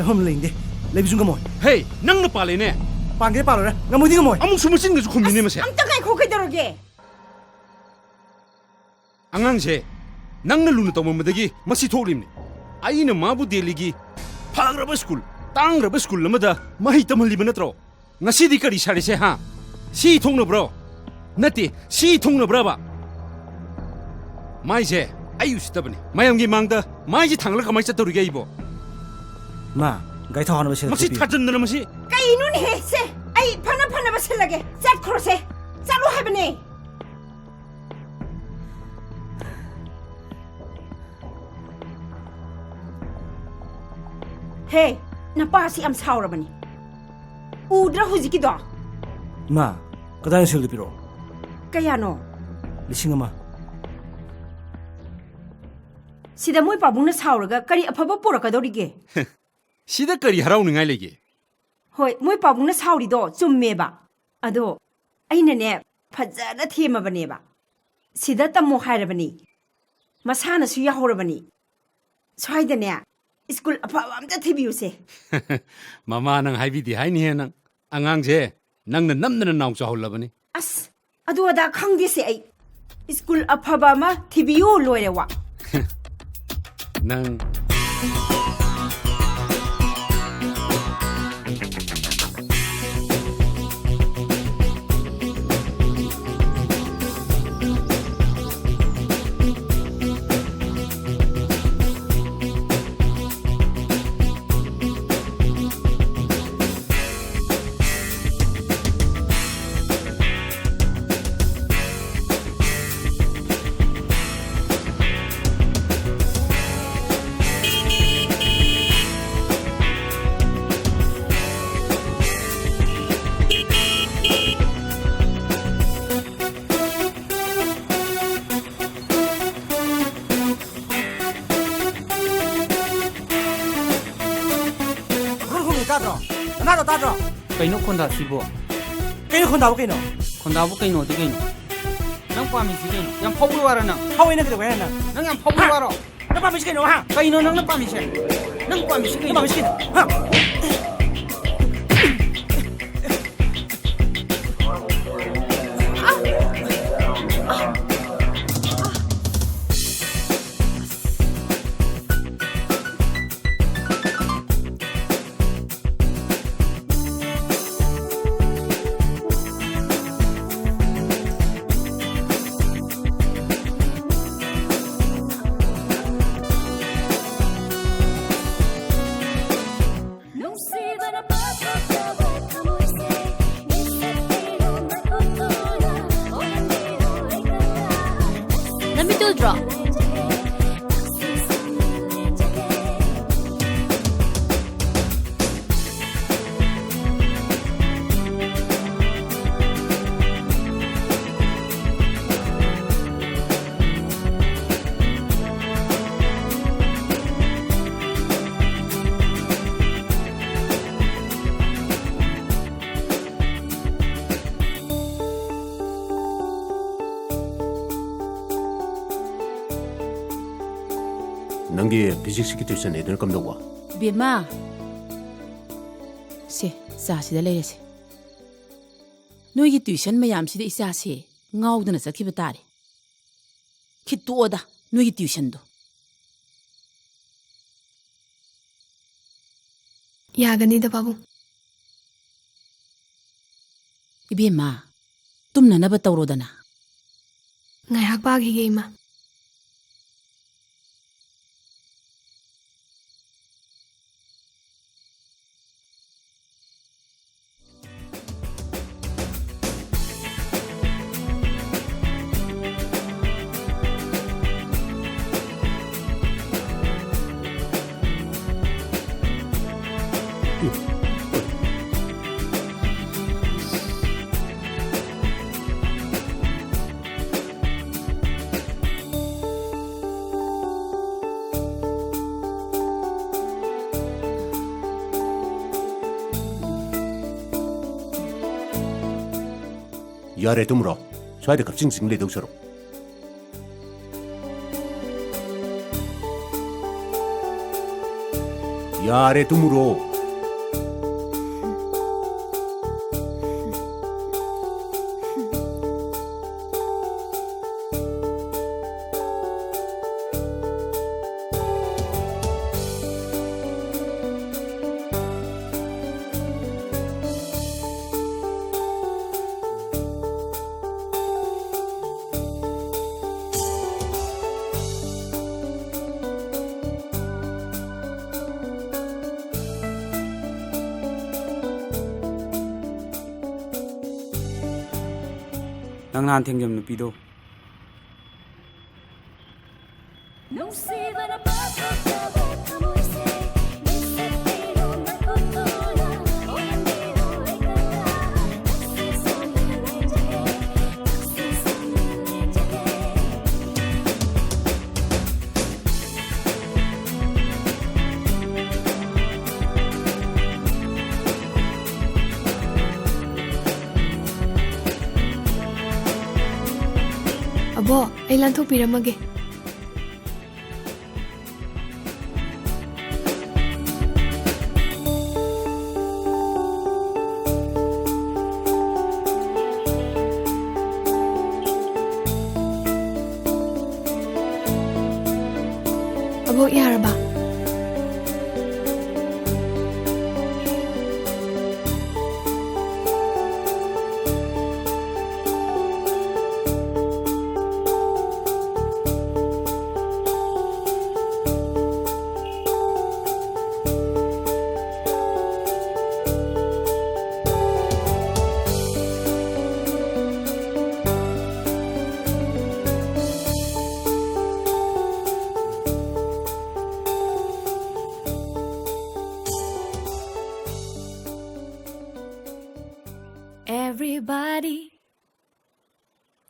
Home linde, lebi junga moy. Hey, nang na pala ne? Pangge palo na, ngamoy di ngamoy. Among sumasin nga sukum ni masya. Ang tagay ko kay daroge. Angang se, nang nalunod ang mamadagi, masitolim ni. Ay na mabu deligi, pagraba school, tangraba school lamada, mahita man liba na tro. Nga si di ka di sari se ha. Si itong na bro. Nati, si itong na bro ba? May se, ayus tabani. Mayang gimangda, may tangla kamay sa turigay ibo. Ma, gay thaw na ba sila? Masi tajan na naman si. Kaino ni se? Ay pana ba silage? Sat krose. Salu habane. Hey, napasi am saura bani. Udra huziki do. Ma, kada yung sildi piro? Kaya no. Lising ama. Sida mo'y pabong na sauraga kari apaba pura ka dorige. Sida kari haraw ni ngay lagi. Hoy, mo'y pabong na sauri do chumme ba. Ado, ay na ne fajana thema bane ba. Sida tamo haira bani. Masana su yahora bani. Swai da ne. School apaba amta thibiu se. Mama nang haibi di hai ni he nang. Angang se, nang na nam na naung sa hula bani. As, ado ada khangdi se ay. School apaba ma thibiu loire wa. Nang Kaino konda sibo. Kaino konda kaino? Konda bu kaino di kaino. Nang pami si kaino. Yang pawul wara nang. Hawi na kita kaya na. Nang yang pawul wara. Na pami si kaino ha? Kaino nang na pami si. Nang pami si kaino. Pami si kaino. Ha? Draw. Nangi physics tuition edun kam dogwa. Bima. Se, sa si da leire se. Noi gi tuition mayam si da isa se ngaudana sakhiba tare. Khittu oda noi gi tuition do. Yagani da babu. Ibema. Tumna na ba tawrodana? Ngai hak pagi ge ima. यारे तुम रो स्वाद कपचिंग सिंग ले दो सरो यारे तुम रो Nang nan thengjam nu pido. Abo, ay lanthok piramage. Abo, yaraba. Everybody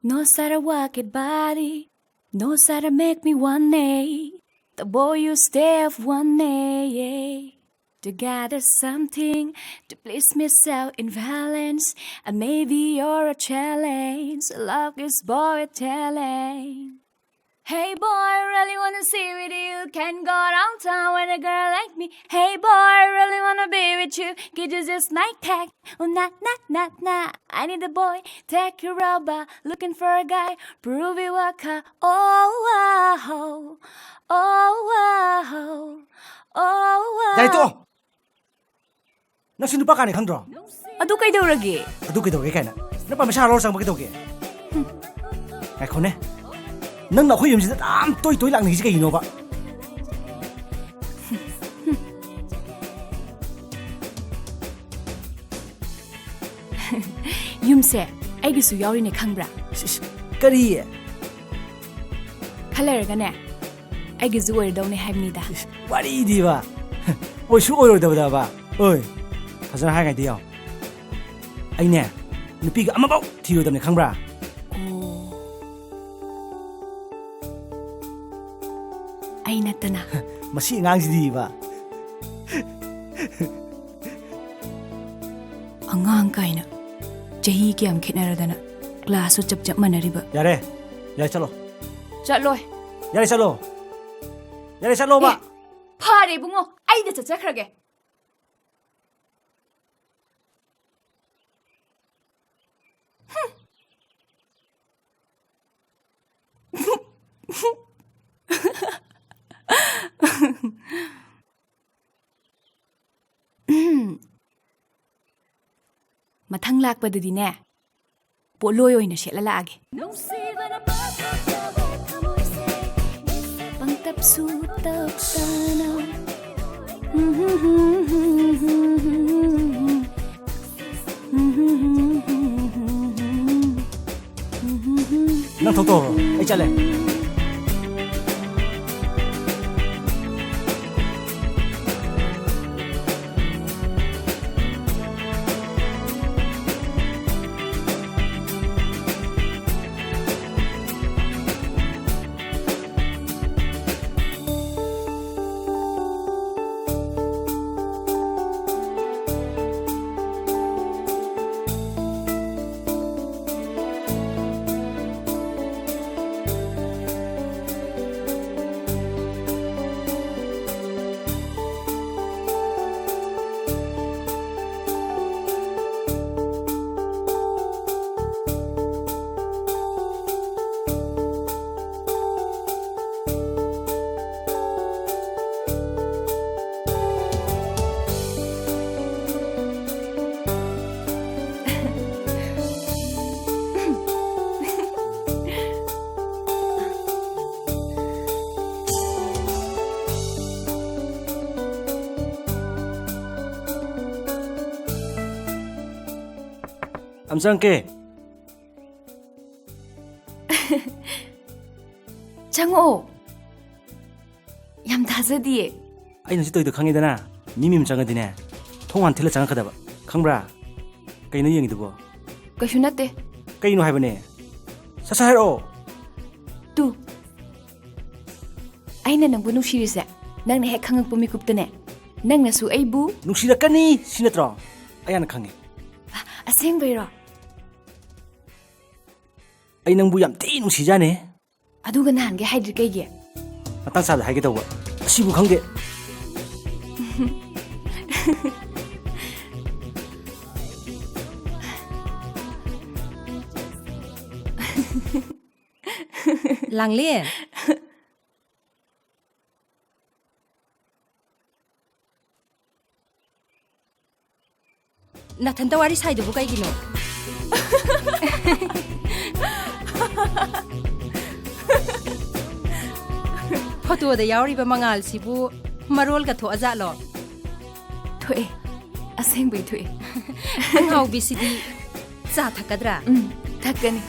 knows how to work it, body knows how to make me one day. The boy you stay of one day. To gather something to please myself in balance, and maybe you're a challenge. Love is boy talent. Hey boy, really wanna see with you. Can go downtown with a girl like me. Hey boy, really wanna be with you. Could you just my tag? Oh nah nah nah nah. I need a boy, take your rubber. Looking for a guy, prove you worker. Oh wow, oh wow, oh wow. Dai to. Nang sino pa ka ni kandro? Adu kay dorage. Adu kay doge kana. Na pa masha ro sang ba kay doge. Ai khone. Nang na khoi yum si tam toi lang ni si kay no ba. Yumse, ai gisu yauri ne khangbra. Kari. Khaler ga ne. Ai gisu oi daw ne haibni da. Wari di ba. Oi su oi da ba. Oi. Fazana ha ngai di yaw. Ai ne. Nupi ga ama baw thiro dam ne khangbra. Ai natana. Masi ngang si di ba. Angang kaina. Jahi kyam khitnaradana. Class chap chap manariba. Yare. Yare chalo. Chatloi. Yare chalo. Yare chalo ba. Phare bungo. Ai da chachakhrage. Mathang lakpadadi ne poloi oina shetla laage pangtap su tap tana Nang to to. Ai chale. Amsangke. Chango. Yam thazadi. Aina si toy khangidana. Mimim changadine. Thongan thila changakadaba. Khangbra. Kaino yengidubo. Kashu nate. Kaino haibane. Sasahero. Tu. Aina nangbu nungsirise. Nangna hek khangakpu mikuptane. Nangna su aibu. Nungsirakani sinatro. Ayana khange. Asengbairo. Ay nangbu yam ti nungsijane. Aduga nahange haidri kayge. Matang sada haige tawba. Asibu khangde. Langlie. Nathanta wari saidu bu kaigino. Photo da yauri ba mangal sibu marol ka tho azalo. Thoe. Asengbai thoe. Ngau bisidi cha thakadra. Thakani.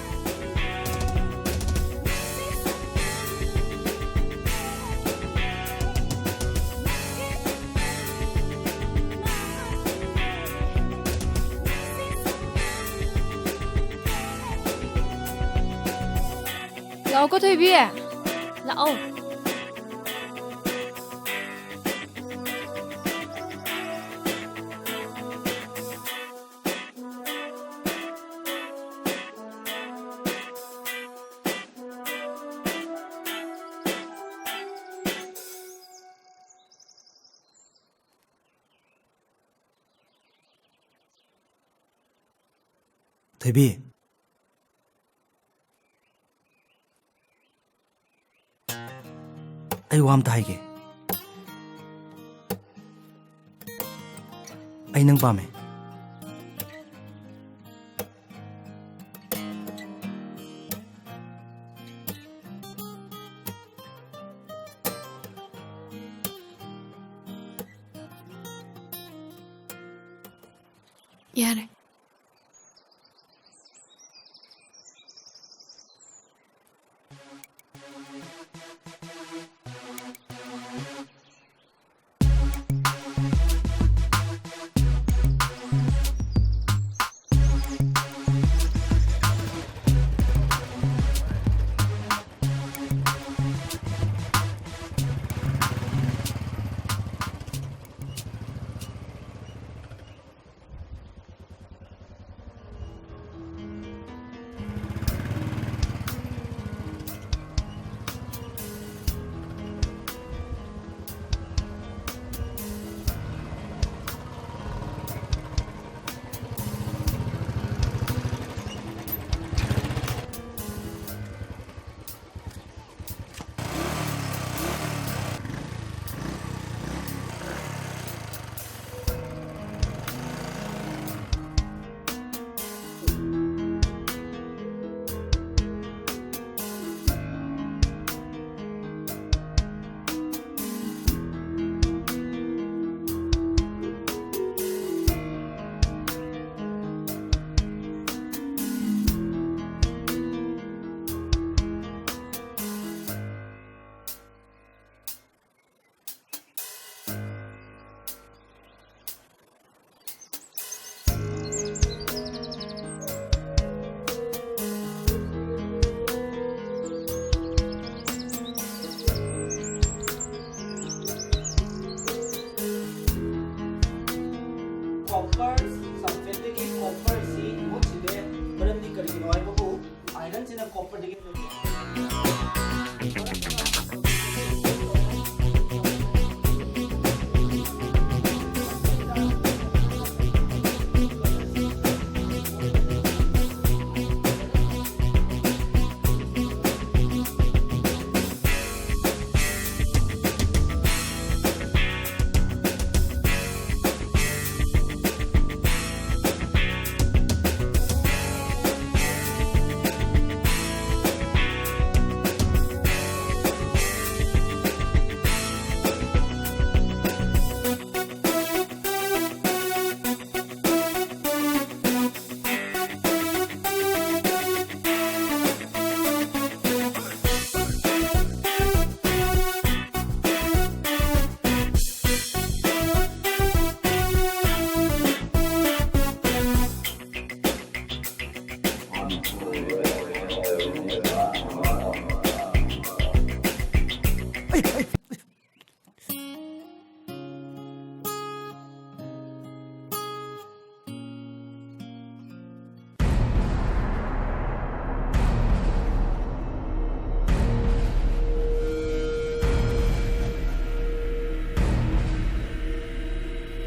Lão có thuê bia à? Lão. Thầy Ay wam taige. Ay nang pame. Yare.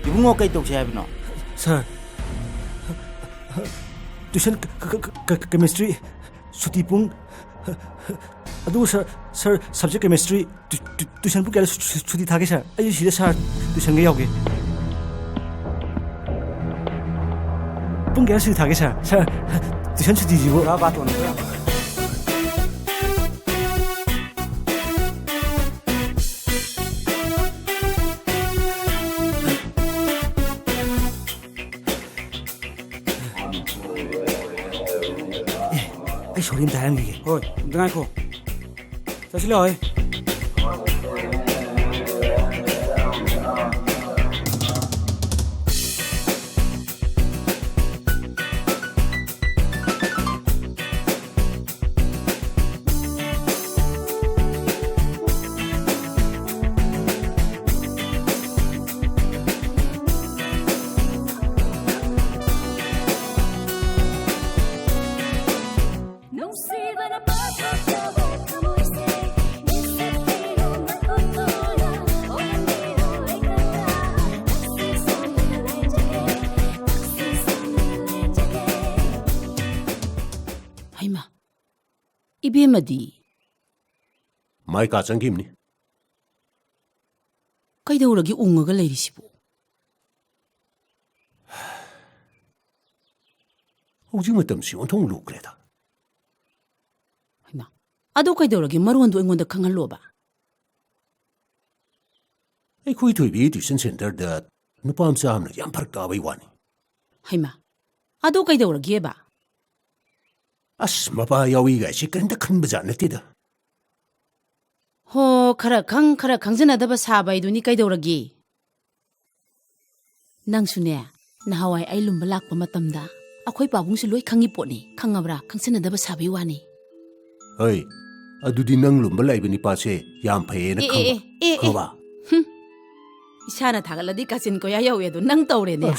이bungo kay tawse habino. Sir, tuition chemistry suti pung adu sir subject chemistry tuition pung kaya suti thage sir ai sida sir tuition ga yauge pung kaya suti thage sir tuition suti jibo Ra ba to na ya. ai sorry em tayang gi Hoy, dengai ko. Sa sila hoy. Haima. Ibemadi. Mai ka changkim ni. Kaidawragi ungaga leirisibu. Hojing matam si ontong lukre da. Haima. Ado kaidawragi maruandu aingonda khangalloba. Ai khoi thoi bi tuition center da nupam sa amna yam phar ka bai wani. Haima. Ado kaidawragi ba. As mapa yawi ga si kan da khan baja na ti da. Ho khara khangjanadaba sabai duni kaidawragi. Nangsune nahawai ai lumba lakpa matamda akhoi pabungsi loi khangi potni khangabra khangsanadaba sabai wani. Hey, adudi nang lumba lai bani pa se yam phaye na khang. Ba. Isana thagaladi kachin ko ya yawe do nang tawre ne.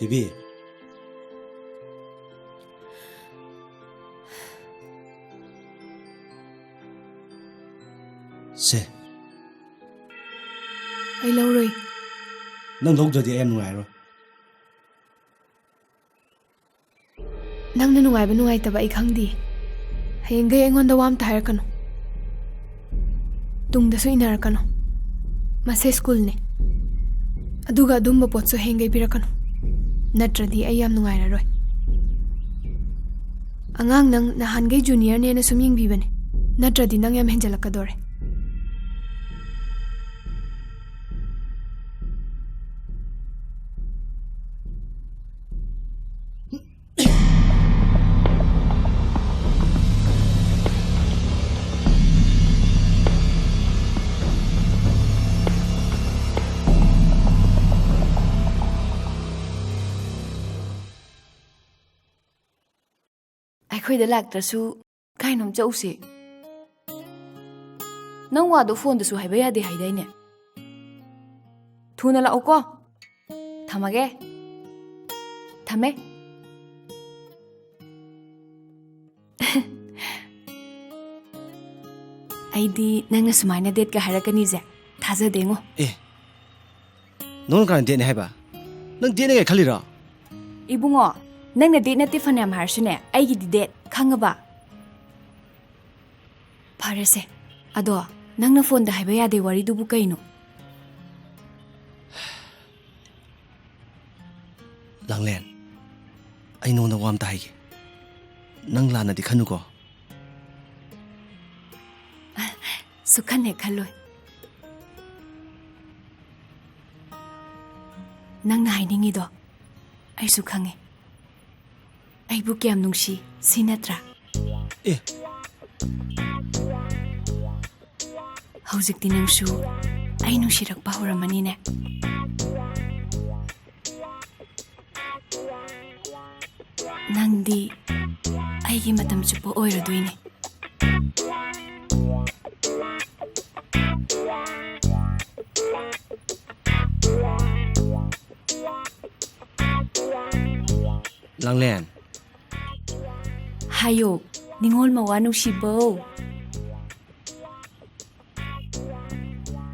TV. Se. Ai lâu rồi. Nang thok jodi em nungai ro. Nang na nungai taba ai khangdi. Hayeng gai aingonda wam ta harakano. Tungda su inarakano. Mase school ne. Aduga dumba potso hengai pirakano. Natradi ay yam nungai raroi. Angang nang nahangai junior ne na sumying bibane. Natradi nang yam henjalakadore. ꯑꯩꯈꯣꯏꯗ ꯂꯥꯛꯇ꯭ꯔꯁꯨ ꯀꯥꯏꯅꯣꯝ ꯆꯧꯁꯦ ꯅꯪ ꯋꯥꯗꯣ ꯐꯣꯟꯗꯁꯨ ꯍꯥꯏꯕ ꯌꯥꯗꯦ ꯍꯥꯏꯗꯥꯏꯅꯦ ꯊꯨꯅ ꯂꯥꯛꯎꯀꯣ ꯊꯝꯃꯒꯦ ꯊꯝꯃꯦ ꯑꯩꯗꯤ ꯅꯪꯅ ꯁꯨꯃꯥꯏꯅ ꯗꯦꯠꯀ ꯍꯥꯏꯔꯛꯀꯅꯤꯁꯦ ꯊꯥꯖꯗꯦꯉꯣ ꯅꯪ ꯀꯥꯟ ꯗꯦꯠꯅꯦ ꯍꯥꯏꯕ ꯅꯪ ꯗꯦꯠꯅꯦ ꯀꯥꯏ ꯈꯜꯂꯤꯔꯣ 이붕어 ꯅꯪꯅ ꯗꯦꯠ ꯅꯠꯇꯦ ꯐꯅꯌꯥꯝ ꯍꯥꯏꯔꯁꯨꯅꯦ ꯑꯩꯒꯤꯗꯤ ꯗꯦꯠ ꯈꯪꯉꯕ ꯐꯔꯦꯁꯦ ꯑꯗꯣ ꯅꯪꯅ ꯐꯣꯟꯗ ꯍꯥꯏꯕ ꯌꯥꯗꯦ ꯋꯥꯔꯤꯗꯨꯕꯨ ꯀꯩꯅꯣ ꯂꯥꯡꯂꯦꯟ ꯑꯩ ꯅꯉꯣꯟꯗ ꯋꯥ ꯑꯝꯇ ꯍꯥꯏꯒꯦ ꯅꯪ ꯂꯥꯟꯅꯗꯤ ꯈꯟꯅꯨꯀꯣ ꯁꯨꯈꯟ ꯍꯦꯛ ꯈꯜꯂꯣꯏ ꯅꯪꯅ ꯍꯥꯏꯅꯤꯡꯉꯤꯗꯣ ꯑꯩꯁꯨ ꯈꯪꯉꯦ ꯑꯩꯕꯨ ꯀꯌꯥꯝ ꯅꯨꯡꯁꯤ ꯁꯤ ꯅꯠꯇ꯭ꯔꯥ ꯑꯦ ꯍꯧꯖꯤꯛꯇꯤ ꯅꯪꯁꯨ ꯑꯩ ꯅꯨꯡꯁꯤꯔꯛꯄ ꯍꯧꯔꯝꯃꯅꯤꯅꯦ ꯅꯪꯗꯤ ꯑꯩꯒꯤ ꯃꯇꯝ ꯆꯨꯞꯄ ꯑꯣꯏꯔꯗꯣꯏꯅꯦ ꯂꯥꯡꯂꯦꯟ ꯍꯥꯏꯌꯣ ꯅꯤꯡꯉꯣꯜ ꯃꯋꯥ ꯅꯨꯡꯁꯤꯕꯧ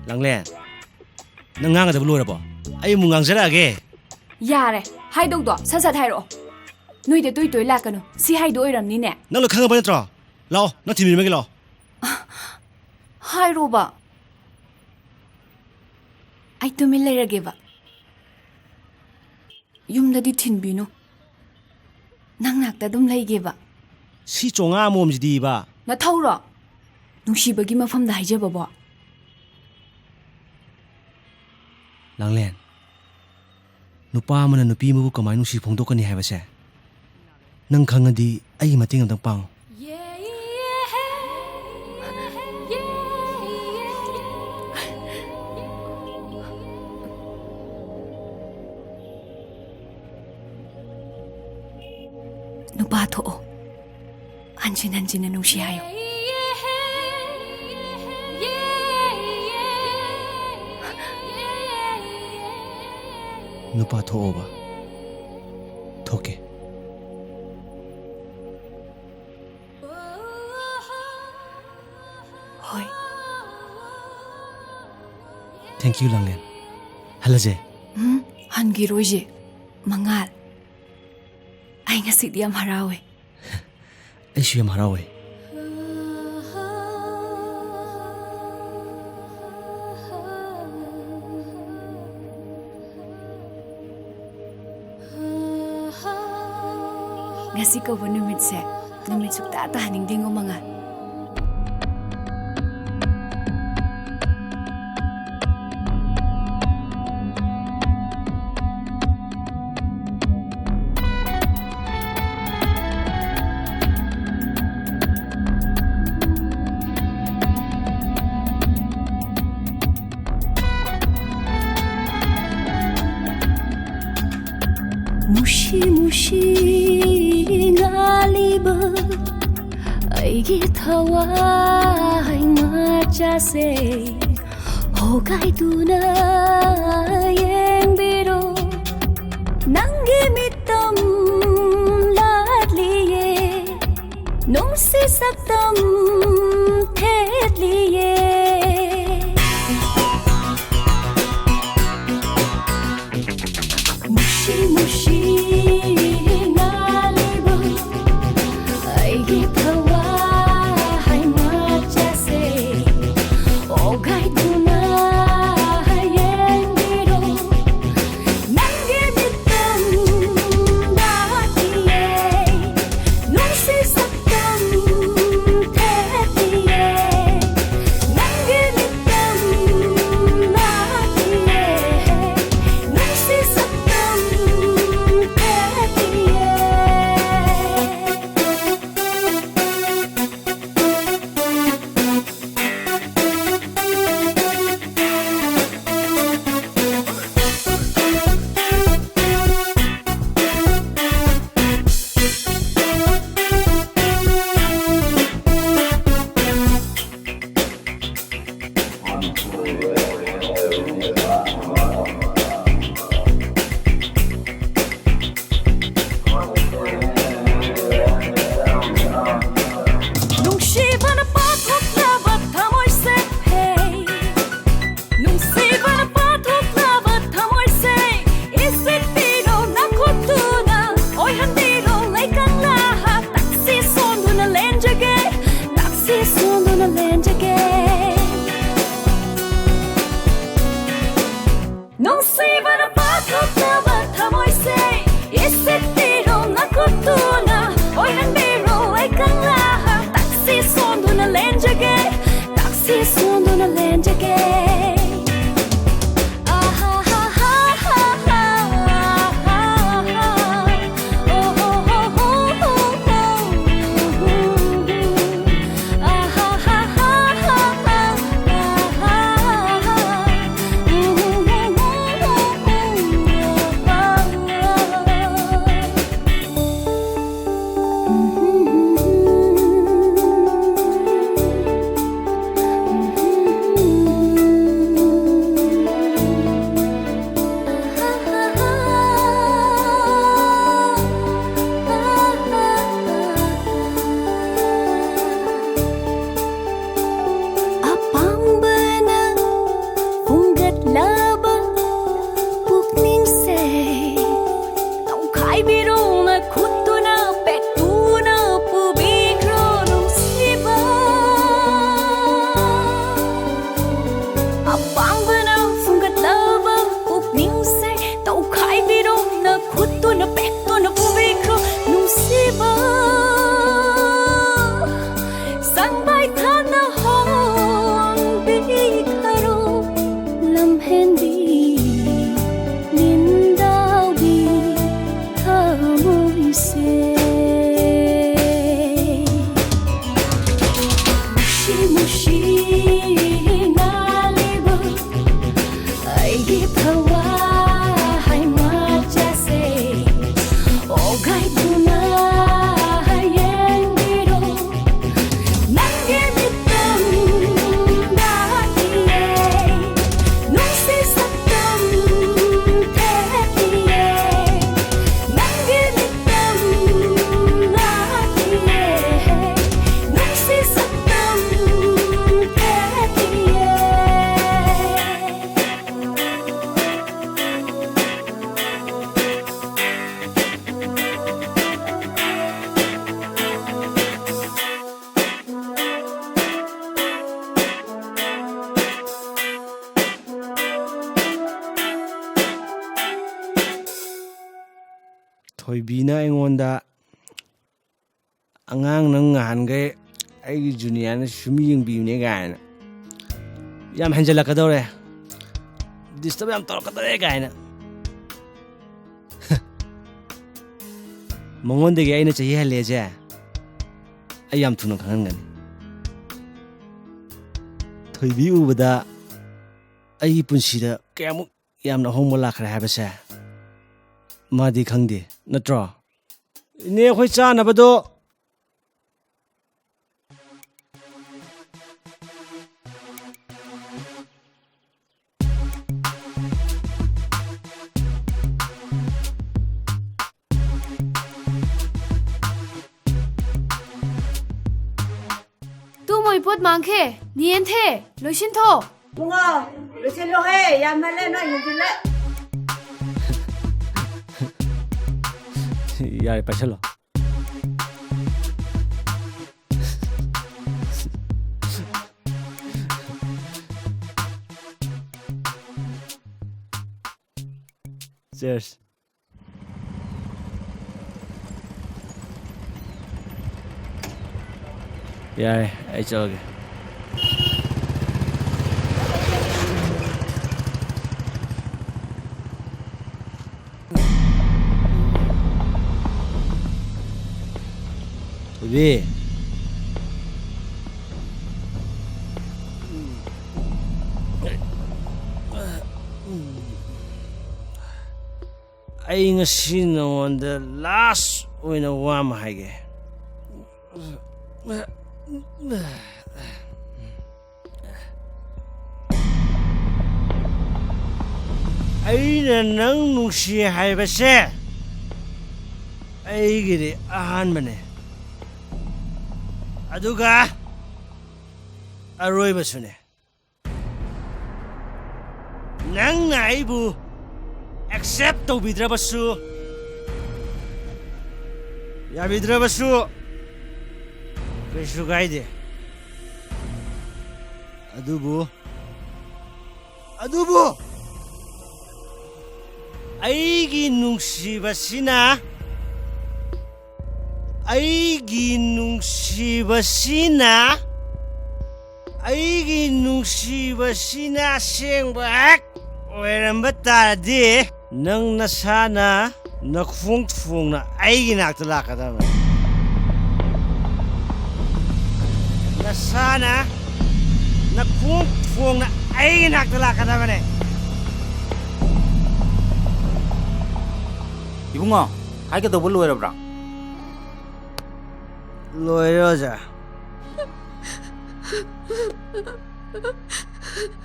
ꯂꯥꯡꯂꯦꯟ ꯅꯪ ꯉꯥꯡꯒꯗꯕ ꯂꯣꯏꯔꯕꯣ ꯑꯩ ꯑꯃꯨꯛ ꯉꯥꯡꯖꯔꯛꯑꯒꯦ ꯌꯥꯔꯦ ꯍꯥꯏꯗꯧꯗꯣ ꯁꯠ ꯁꯠ ꯍꯥꯏꯔꯛꯑꯣ ꯅꯣꯏꯗ ꯇꯣꯏ ꯇꯣꯏ ꯂꯥꯛꯀꯅꯨ ꯁꯤ ꯍꯥꯏꯗꯣ ꯑꯣꯏꯔꯝꯅꯤꯅꯦ ꯅꯪ ꯂꯣꯏ ꯈꯪꯉꯕ ꯅꯠꯇ꯭ꯔꯣ ꯂꯥꯛꯑꯣ ꯅꯪ ꯊꯤꯟꯕꯤꯔꯝꯃꯒꯦ ꯂꯥꯛꯑꯣ ꯍꯥꯏꯔꯣꯕ ꯑꯩ ꯇꯨꯃꯤꯟ ꯂꯩꯔꯒꯦꯕ ꯌꯨꯝꯗꯗꯤ ꯊꯤꯟꯕꯤꯅꯨ ꯅꯪ ꯅꯥꯛꯇ ꯑꯗꯨꯝ ꯂꯩꯒꯦꯕ ꯁꯤ ꯆꯣꯡꯉꯥ ꯑꯃꯣꯝꯁꯤꯗꯤꯕ ꯅꯊꯧꯔꯣ ꯅꯨꯡꯁꯤꯕꯒꯤ ꯃꯐꯝꯗ ꯍꯥꯏꯖꯕꯕꯣ ꯂꯥꯡꯂꯦꯟ ꯅꯨꯄꯥ ꯑꯃꯅ ꯅꯨꯄꯤ ꯑꯃꯕꯨ ꯀꯃꯥꯏꯅ ꯅꯨꯡꯁꯤ ꯐꯣꯡꯗꯣꯛꯀꯅꯤ ꯍꯥꯏꯕꯁꯦ ꯅꯪ ꯈꯪꯉꯗꯤ ꯑꯩꯒꯤ ꯃꯇꯦꯡ ꯑꯃꯇꯪ ꯄꯥꯡꯉꯨ ꯅꯨꯄꯥ ꯊꯣꯛꯑꯣ ꯍꯟꯖꯤꯟ ꯍꯟꯖꯤꯟꯅ ꯅꯨꯡꯁꯤ ꯍꯥꯏꯌꯣ ꯅꯨꯄꯥ ꯊꯣꯛꯑꯣꯕ ꯊꯣꯛꯀꯦ ꯍꯣꯏ ꯊꯦꯡꯛ ꯌꯨ ꯂꯥꯡꯂꯦꯟ ꯍꯜꯂꯁꯦ ꯍꯟꯈꯤꯔꯣꯏꯁꯦ ꯃꯉꯥꯜ ꯑꯩ ꯉꯁꯤꯗꯤ ꯌꯥꯝ ꯍꯔꯥꯎꯋꯦ ꯑꯩꯁꯨ ꯌꯥꯝ ꯍꯔꯥꯎꯋꯦ ngasi ko ba numit se numit sukta ta haning dingo mga mushi mushi ngaliba aigi thawai macha se hogai tuna yengbiro nangi mitam latliye nungsi saktam thetliye mushi mushi taxi sonduna lenjage Nung sibara pakotaba tamoise Isitiro na kutuna Oy handiro ay kanglaha Taxi sonduna lenjage Taxi sonduna lenjage Thoibina aingonda angang nang ngahangai aigi junior na sumi yengbiune gaina yam hanjalakadore disturb yam torkadore gaina mongonde ge aina chahi haleje ay yam thuna khangani thoibi ubada ay punsida kayamuk yamna hongmo lakhra habase Madi khangde natro ine khoi cha na bado Tu moi pot mangkhe nien the loishin tho Bunga loishin lo he yam male na yungin le Yare pasalo Cheers Yare ai choge Tobi Ai ngasi nangwanda last oina wama haige Aina nang nungsi haibase Aigiri ahanbane Aduga Aroibasune Nang naibu accept to bidrabasu Ya bidrabasu Keshu gaide ꯑꯗꯨꯕꯨ ꯑꯩꯒꯤ ꯅꯨꯡꯁꯤꯕꯁꯤꯅ ꯑꯁꯦꯡꯕ ꯍꯦꯛ ꯑꯣꯏꯔꯝꯕ ꯇꯥꯔꯗꯤ ꯅꯪ ꯅꯁꯥꯅ ꯅꯈꯣꯡ ꯊꯣꯡꯅ ꯑꯩꯒꯤ ꯅꯥꯛꯇ ꯂꯥꯛꯀꯗꯕꯅꯤ. ꯅꯁꯥꯅ ꯅꯈꯣꯡ ꯊꯣꯡꯅ ꯑꯩꯒꯤ ꯅꯥꯛꯇ ꯂꯥꯛꯀꯗꯕꯅꯤ. 이붕아, 하이게도 뭘로 해라 브라. ꯂꯣꯏꯔꯦ ꯑꯣꯖꯥ.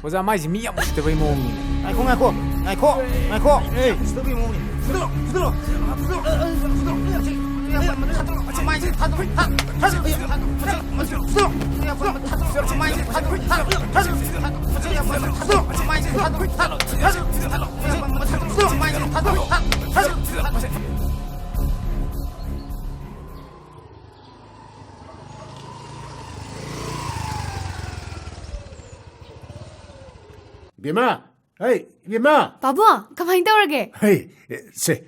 오자 마이지 미야 못되버이 모음이. 아이코. 에이, 스톱이 뭐니? 부들어. Bima, hey, Bima. 바보, 가만히 떠오르게. Hey, say,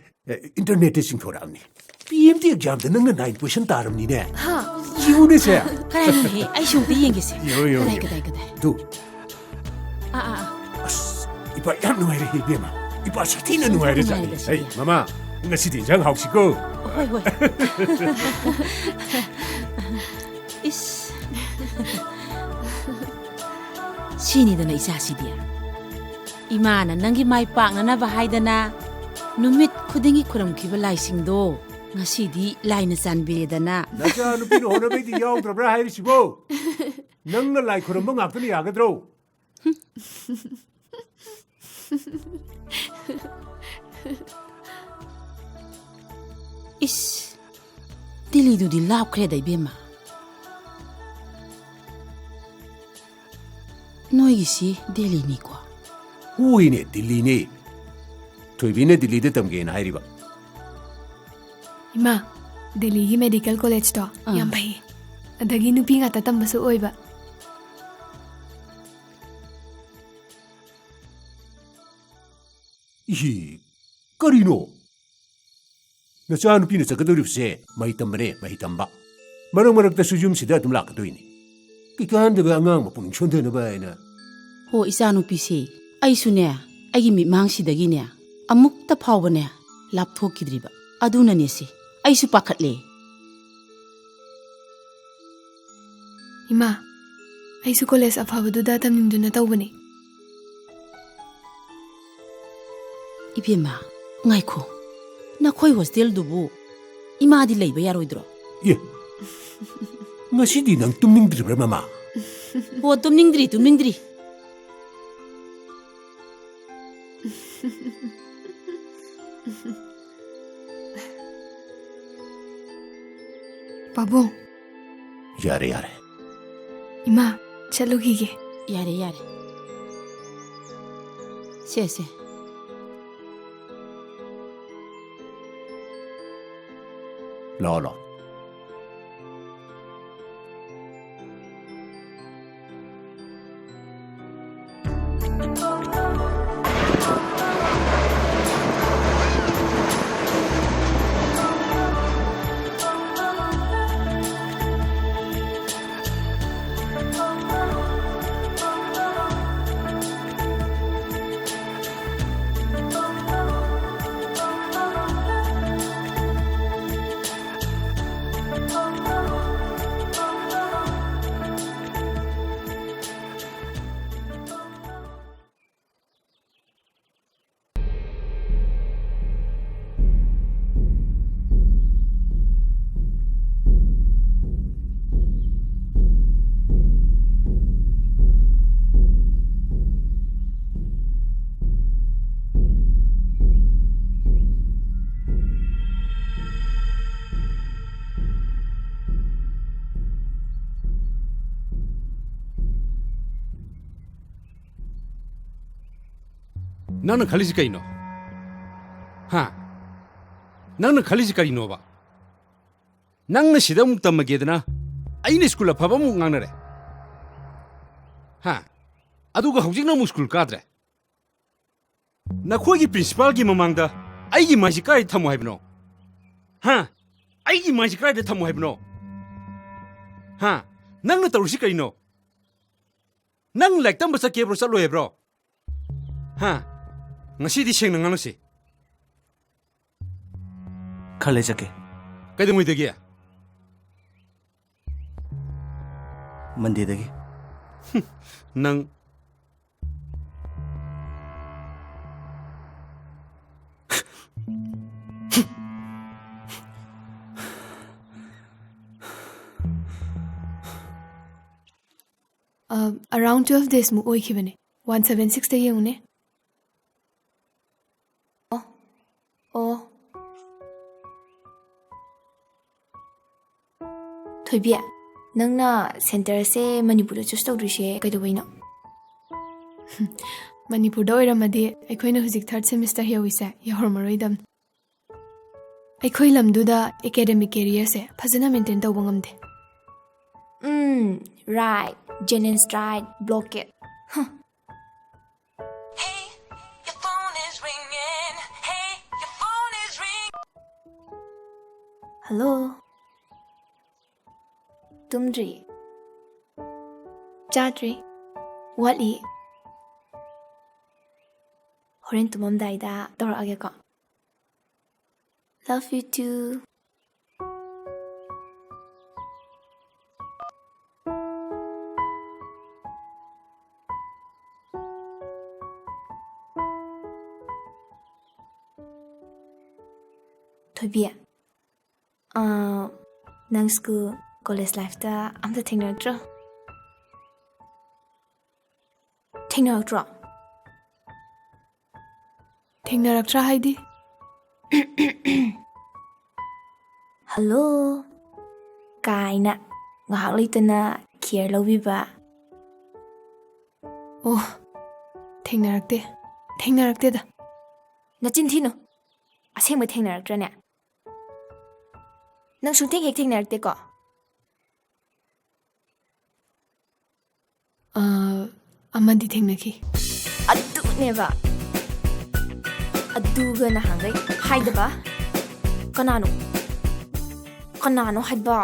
internet is important. PMT exam the nang 9% taram ni ne. Ha. You ne say. Karay ay shung di yengisi. Yo. Kadai. Tu. Ah. Ipa yam no ere Bima. Ipa sakti na no ere jani. Hey, mama, ngasi di jang hawk si ko. Hoy. Is. Sinidana isasidiya. Imana nangi mai paknanaba haidana numit khudingi khuramkhiba laisingdo ngasidi laina chanbiredana Nacha nupi no hona bedi yaw drabra hairi sibo. Nangna lai khuramba ngaktani yagadro. Is dilidu di lab kreda ibema noigisi deli ni kwa Hui ne Delhi ne. Thoibi ne Delhi de tamge na hairi ba. 이마, 델리기 메디컬 콜레지도 ꯌꯥꯝ ꯐꯩ. ꯑꯗꯒꯤ ꯅꯨꯄꯤ ꯉꯥꯛꯇ ꯇꯝꯕꯁꯨ ꯑꯣꯏꯕ. Ihi, karino. Nacha nupi na chakadoribse mai tambane mai tamba. Marang ta sujum sida tum lakdoini. Kikan de ba angang mapung chonde na ba ina. ho isanu pisi aisune agi mimang sidagine amukta phawbane lapthokidriba aduna nesi aisu pakhatle. 이마, 아이수 콜레지 아파바두다 tamningduna tawbani. Ibema ngaiko nakhoi hostel dubu imadi leiba yaroidro. Ye. Ngasi di nang tumningdribra mama. Ho tumningdri. 바보. Yare. 이마, 찰로기게. Yare. Se. Lo. 나는 갈리지가 있노. 나는 갈리지가 있노 봐. 나는 시다 묵담마 게드나 아이네 스쿨라 바바묵 낭나래. aduga hojik na muskul kadre na khoi gi principal gi mamangda ai gi mai kai thamu haibno ha ai gi mai kai de thamu haibno ha nang na tawsi kai no nang like tam basa ke bro salo he bro ha ngasi di seng nang si khale jake kai de moi de gi Monday dagi nang Around 12 days mu oi khibane 176 te yune Oh Thoibia nangna center se Manipur choose tawdrise kaidobaino Manipur da oiramadi aikoina hujik 3rd semester hewisa yahormaroidam aikoi lamduda academic career se phajana maintain tawba ngamde right genuine stride block it Hello Tumdri Chadri Wali Horen tumam daida dorage ko Love you too Thoibia nang school college life ta amta thengnaktro thengnaraktra haidi Hello kaina ngahak leitana care lobiba Oh thengnarakte da nachin thino asengba thengnaraktra ne nang shooting hek thengnarakte ko amadi thengnaki adu neba aduga na hangai haidaba kanano haiba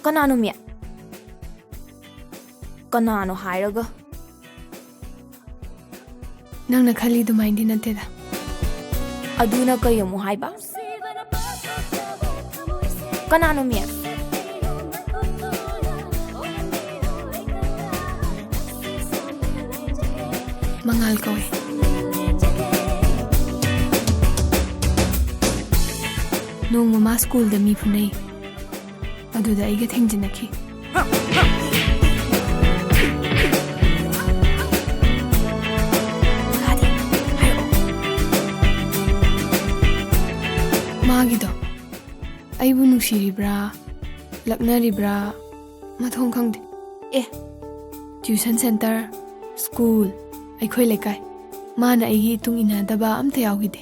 kanano me kanano hairaga nangna khali du mind nate da aduna kayamu haiba kanano me mangal kawe nong mama school da mi phunai aduda aiga thengjinaki magido aibu nushiribra laknaribra mathong khangde tuition center school aikhoi lekai mana aigi tung ina daba amte yawgide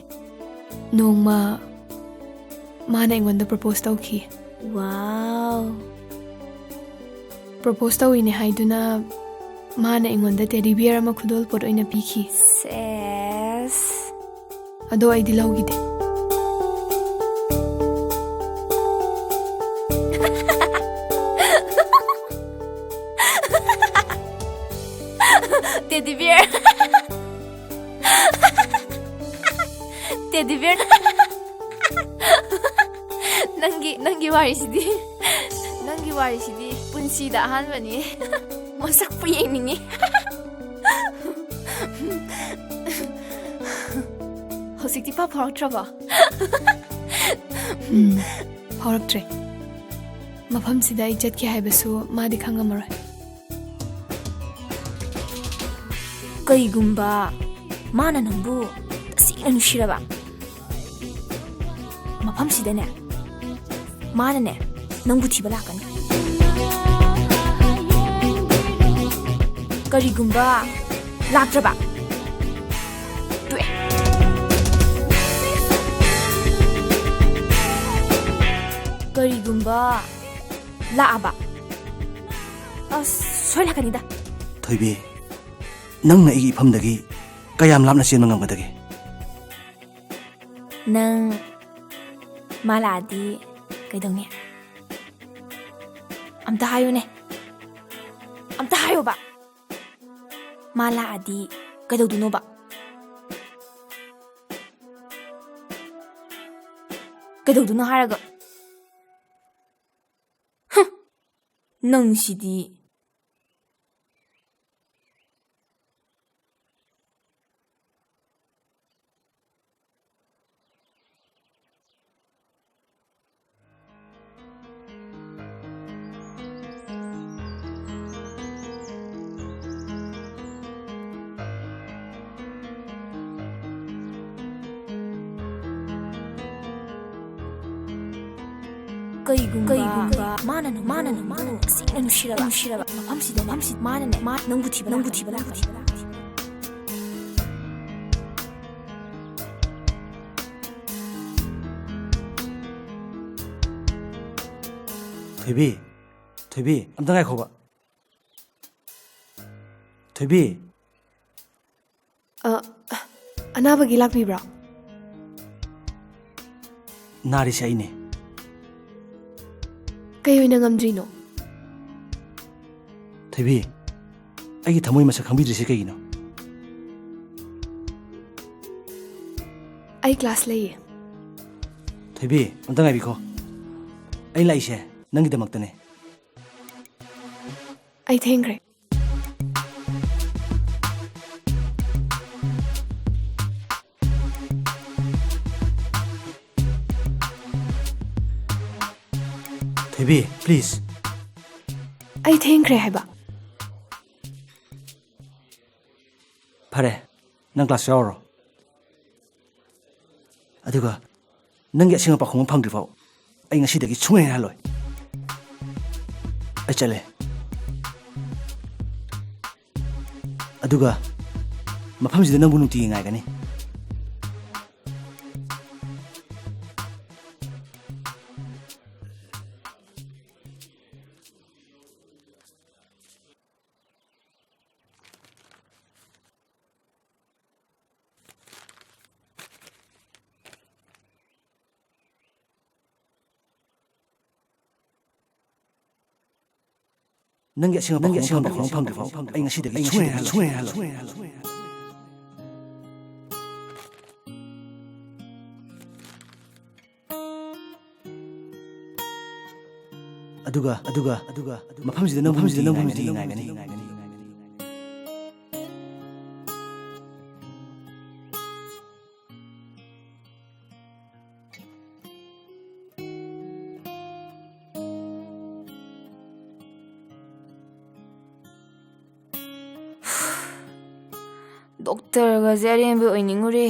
nongma mana ingonda propose tawki wow propose tawine haiduna mana ingonda teddy bear ama khudol pot oina pikhi ses ado aidi lawgide teddy bear teddy bear nangi warisidi punsida ahanbani masak pu yengningi hosiki pa phawtraba phawraktre mafam sida ijat ki haibasu madi khangamaroi kaigumba mana nambu tasina nushiraba mafam sida ne mana ne nangbu thiba lakani karigumba laktraba tue karigumba laaba soy lakanida Thoibi ꯅꯪꯅ ꯑꯩꯒꯤ ꯏꯐꯝꯗꯒꯤ ꯀꯌꯥꯝ ꯂꯥꯞꯅ ꯆꯦꯟꯕ ꯉꯝꯒꯗꯒꯦ? ꯅꯪ ꯃꯥ ꯂꯥꯛꯑꯗꯤ ꯀꯩꯗꯧꯅꯤ? ꯑꯝꯇ ꯍꯥꯏꯌꯨꯅꯦ. ꯑꯝꯇ ꯍꯥꯏꯌꯣꯕ. ꯃꯥ ꯂꯥꯛꯑꯗꯤ ꯀꯩꯗꯧꯗꯣꯏꯅꯣꯕ? ꯀꯩꯗꯧꯗꯣꯏꯅꯣ ꯍꯥꯏꯔꯒ ꯅꯪꯁꯤꯗꯤ. ꯀꯩꯒꯨꯝꯕ ꯃꯥꯅ ꯁꯦꯡꯅ ꯅꯨꯡꯁꯤꯔꯕ ꯃꯐꯝꯁꯤꯗ ꯃꯥꯅꯅꯦ ꯅꯪꯕꯨ ꯊꯤꯕ ꯂꯥꯛꯀꯅꯤ. ꯊꯣꯏꯕꯤ ꯑꯝꯇ ꯉꯥꯏꯈꯣꯕ. ꯊꯣꯏꯕꯤ. ꯑꯅꯥꯕꯒꯤ ꯂꯥꯛꯄꯤꯕ꯭ꯔꯣ? ꯅꯥꯔꯤꯁꯦ ꯑꯩꯅꯦ. ꯀꯩ ꯑꯣꯏꯅ ꯉꯝꯗ꯭ꯔꯤꯅꯣ? ꯊꯣꯏꯕꯤ, ꯑꯩꯒꯤ ꯊꯃꯣꯏ ꯃꯁꯛ ꯈꯪꯕꯤꯗ꯭ꯔꯤꯁꯦ ꯀꯩꯒꯤꯅꯣ? ꯑꯩ ꯀ꯭ꯂꯥꯁ ꯂꯩꯌꯦ. ꯊꯣꯏꯕꯤ, ꯑꯝꯇ ꯉꯥꯏꯕꯤꯈꯣ. ꯑꯩ ꯂꯥꯛꯏꯁꯦ ꯅꯪꯒꯤꯗꯃꯛꯇꯅꯦ. ꯑꯩ ꯊꯦꯡꯈ꯭ꯔꯦ. ꯊꯣꯏꯕꯤ, ꯄ꯭ꯂꯤꯖ. ꯑꯩ ꯊꯦꯡꯈ꯭ꯔꯦ ꯍꯥꯏꯕ. ꯐꯔꯦ, ꯅꯪ ꯀ꯭ꯂꯥꯁ ꯌꯥꯎꯔꯣ. ꯑꯗꯨꯒ ꯅꯪꯒꯤ ꯑꯁꯦꯡꯕ ꯄꯥꯎꯈꯨꯝ ꯑꯃ ꯐꯪꯗ꯭ꯔꯤꯐꯥꯎ ꯑꯩ ꯉꯁꯤꯗꯒꯤ ꯁꯨꯡꯍꯟ ꯍꯜꯂꯣꯏ. ꯑꯩ ꯆꯠꯂꯦ. ꯑꯗꯨꯒ ꯃꯐꯝꯁꯤꯗ ꯅꯪꯕꯨ ꯅꯨꯡꯇꯤꯒꯤ ꯉꯥꯏꯒꯅꯤ. ꯅꯪꯒꯤ ꯑꯁꯦꯡꯕ ꯄꯥꯎꯈꯨꯝ ꯐꯪꯗ꯭ꯔꯤꯐꯥꯎ ꯑꯩ ꯉꯁꯤꯗꯒꯤ ꯁꯨꯡꯍꯟ ꯍꯜꯂꯣꯏ. ꯑꯗꯨꯒ ꯃꯐꯝꯁꯤꯗ ꯅꯪꯕꯨ ꯅꯨꯡꯇꯤꯒꯤ ꯉꯥꯏꯒꯅꯤ. ꯗꯣꯛꯇꯔꯒꯁꯦ ꯑꯔꯦꯝꯕ ꯑꯣꯏꯅꯤꯡꯉꯨꯔꯦ.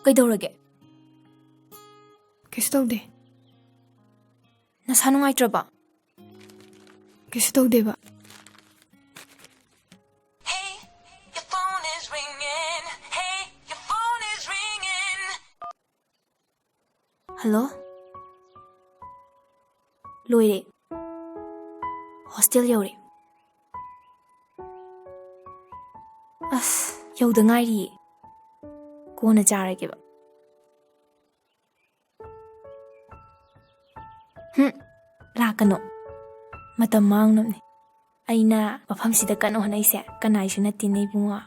ꯀꯩꯗꯧꯔꯒꯦ? ꯀꯩꯁꯨ ꯇꯧꯗꯦ. ꯅꯁꯥ ꯅꯨꯡꯉꯥꯏꯇ꯭ꯔꯕ? ꯀꯩꯁꯨ ꯇꯧꯗꯦꯕ. ꯍꯜꯂꯣ? ꯂꯣꯏꯔꯦ. ꯍꯣꯁꯇꯦꯜ ꯌꯧꯔꯦ. ꯑꯁ, ꯌꯧꯗ ꯉꯥꯏꯔꯤꯌꯦ. ꯀꯣꯟꯅ ꯆꯥꯔꯒꯦꯕ. ꯂꯥꯛꯀꯅꯣ. ꯃꯇꯝ ꯃꯥꯡꯅꯕꯅꯤ. ꯑꯩꯅ ꯃꯐꯝꯁꯤꯗ ꯀꯟꯅ ꯍꯣꯠꯅꯩꯁꯦ ꯀꯅꯥꯏꯁꯨ ꯅꯠꯇꯦꯅꯦ ꯏꯕꯨꯡꯉꯣ.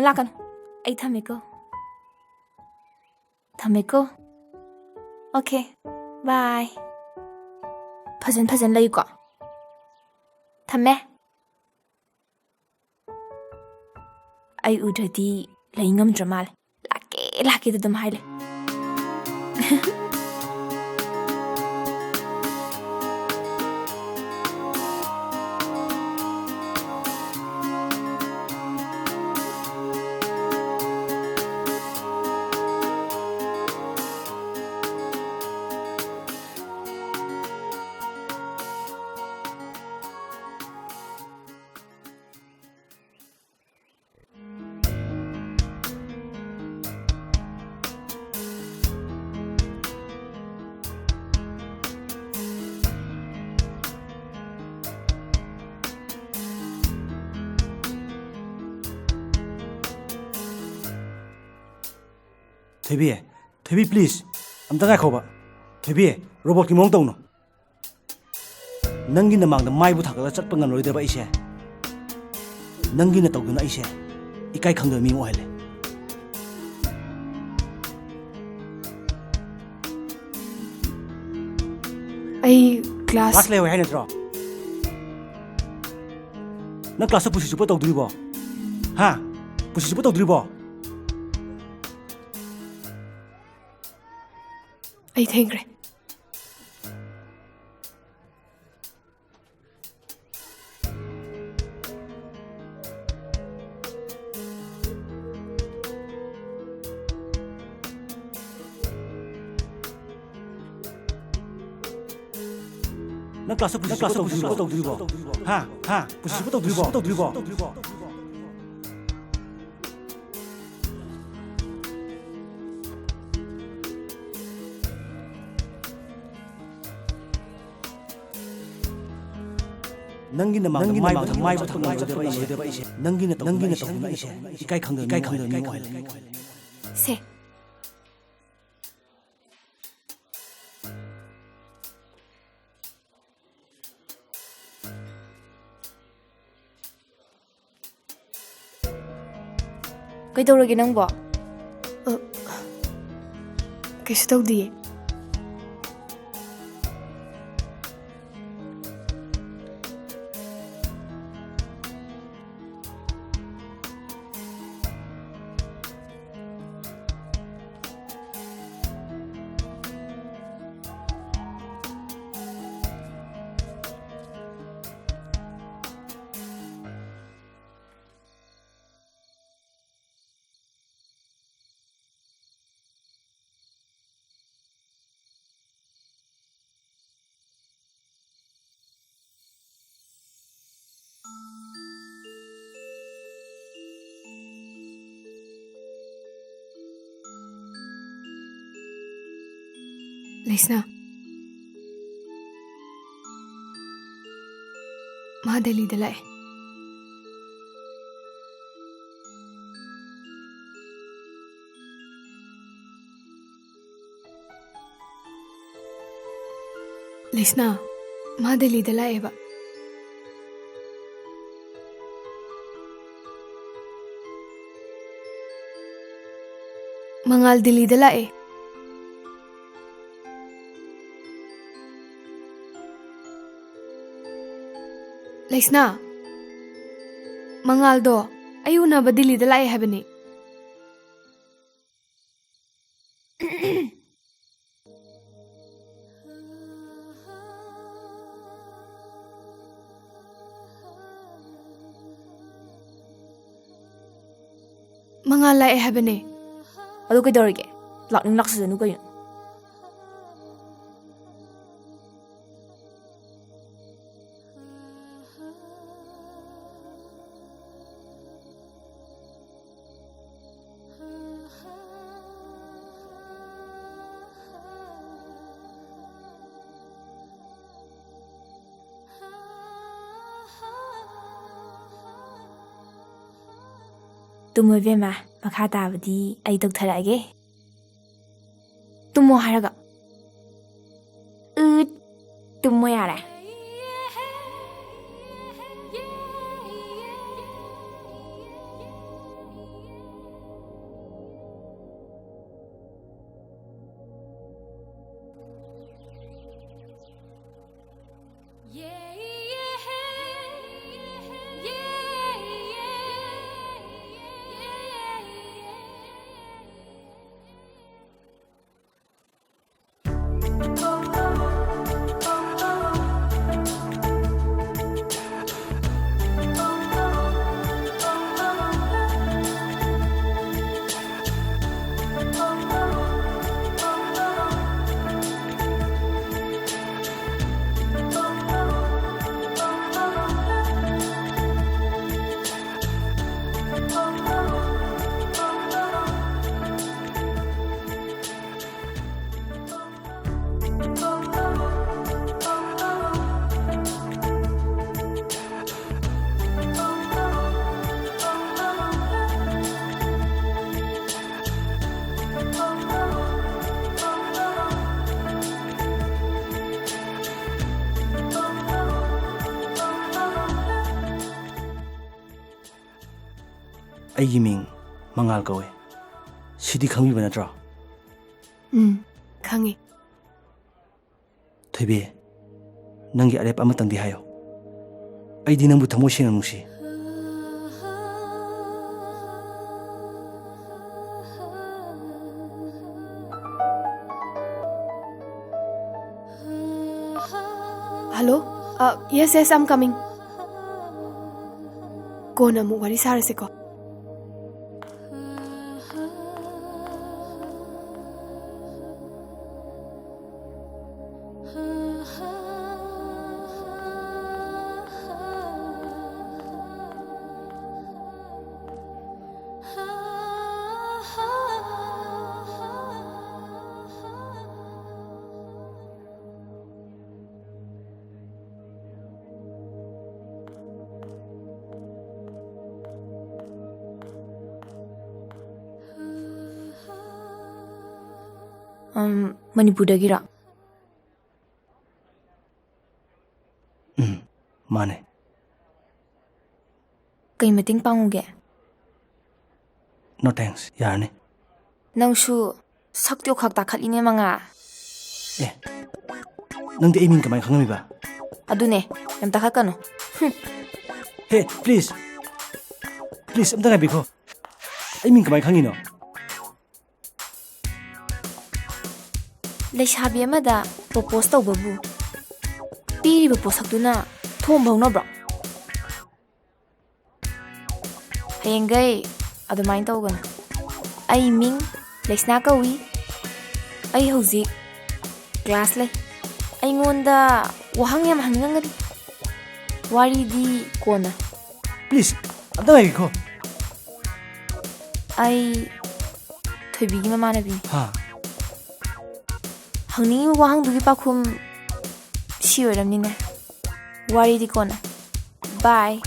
ꯂꯥꯛꯀꯅꯨ. ꯑꯩ ꯊꯝꯃꯦꯀꯣ. ꯑꯣꯀꯦ, ꯕꯥꯏ. ꯐꯖꯅ ꯂꯩꯌꯨꯀꯣ. ꯊꯝꯃꯦ. ꯑꯩ ꯎꯗ꯭ꯔꯗꯤ ꯂꯩ ꯉꯝꯗ꯭ꯔ ꯃꯥꯜꯂꯦ. ꯂꯥꯛꯀꯦꯗ ꯑꯗꯨꯝ ꯍꯥꯏꯂꯦ. Thoibi please amta ngai khoba Thoibi robot ki mong tawno Nangi na mang da mai bu thakala chatpa ngam loi da ba ise Nangi na tawduna ise ikai khangda mi mo hele ai class le hai na tro Na class pusi chupa tawdri bo ha pusi chupa tawdri bo ai thengre Na class pusi chupa tawdri bo ha pusi chupa tawdri bo Nangi na mang mai bu thakala chatpa ngam loi da ba ise Nangi na tawduna ise ikai khangda mi mo hele se ꯀꯩꯗꯧꯔꯒꯦ ꯅꯪꯕꯣ kaisu tawdiye Lesna Ma Delhi da lae Lesna Ma Delhi da lae ba Mangal Delhi da lae Lesna Mangal do ayuna ba Delhi da lae habani Mangal lae habani ꯑꯗꯨ ꯀꯩꯗꯧꯔꯒꯦ ꯂꯥꯛꯅꯤꯡ ꯂꯥꯛꯁꯤꯁꯅꯨ ꯀꯩꯅꯣ ꯇꯨꯝꯃꯣ ꯏꯕꯦꯝꯃ ꯃꯈꯥ ꯇꯥꯕꯗꯤ ꯑꯩ ꯇꯧꯊꯔꯛꯑꯒꯦ ꯇꯨꯝꯃꯣ ꯍꯥꯏꯔꯒ ꯇꯨꯝꯃꯣ ꯌꯥꯔꯦ ꯑꯩꯒꯤ ꯃꯤꯡ ꯃꯉꯥꯜ ꯀꯧꯋꯦ ꯁꯤꯗꯤ ꯈꯪꯕꯤꯕ ꯅꯠꯇ꯭ꯔꯣ ꯈꯪꯉꯤ ꯊꯣꯏꯕꯤ ꯅꯪꯒꯤ ꯑꯔꯦꯞ ꯑꯃꯇꯪꯗꯤ ꯍꯥꯏꯌꯣ ꯑꯩꯗꯤ ꯅꯪꯕꯨ ꯊꯃꯣꯏ ꯁꯦꯡꯅ ꯅꯨꯡꯁꯤ Hello? Yes, I'm coming. Kona mo wari sarase ko. Manipurdagiro. Mane. Kay mating panguge. No thanks, yarne. Nang shu saktiyo khakta khaline manga. Nang di aiming kamay khangami ba? Adune, yam takakano. Hey, please. Please, amta ngabi ko. Aiming kamay khangino. Leishabi amada propose tawbabu. Piriba posakduna thombhawnabra. Hayengay adumain tawgana. Ai ming leisna kawi. Ai hojik class lay. Ai ngonda wahang yam hangangari. Wari di kona. Please, amta ngabi ko. Ai thoibigi mamanabi. Ha. Hangni wahang dugi pakhum si oiramnine. Wari di kona. Bye.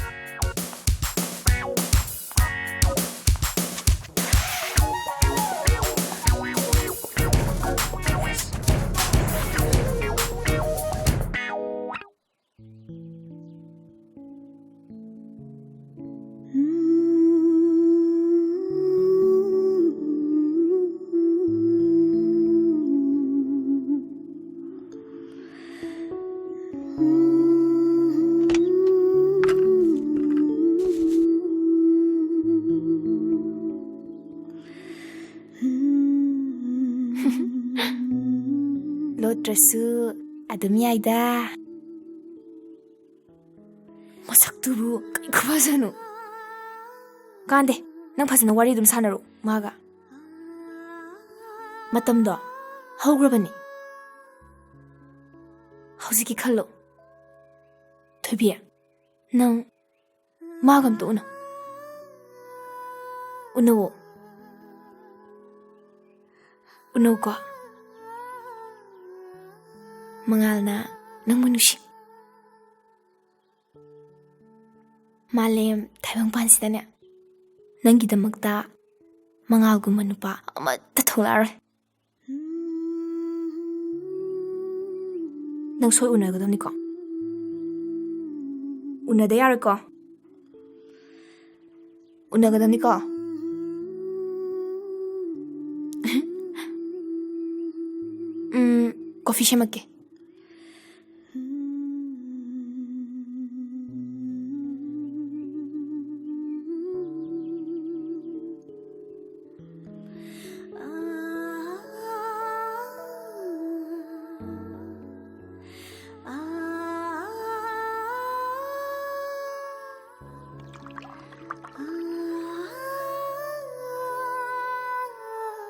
Lotrasu adum yaida. Masaktubu kai khubasanu. Kande, nang phasana wari dum sanaru maga. Matamdo hograbani. Hoziki khallo. Thobiya. Nang magam to una. Unawo. Unaw ko. Mangal na nang manushi. Malem taibang pansida na. Nang gidamagta mangal gumanupa amata tholar. Nang soy unagadam ni ko. Unadayar ko. Unagadam ni ko. Coffee shemake.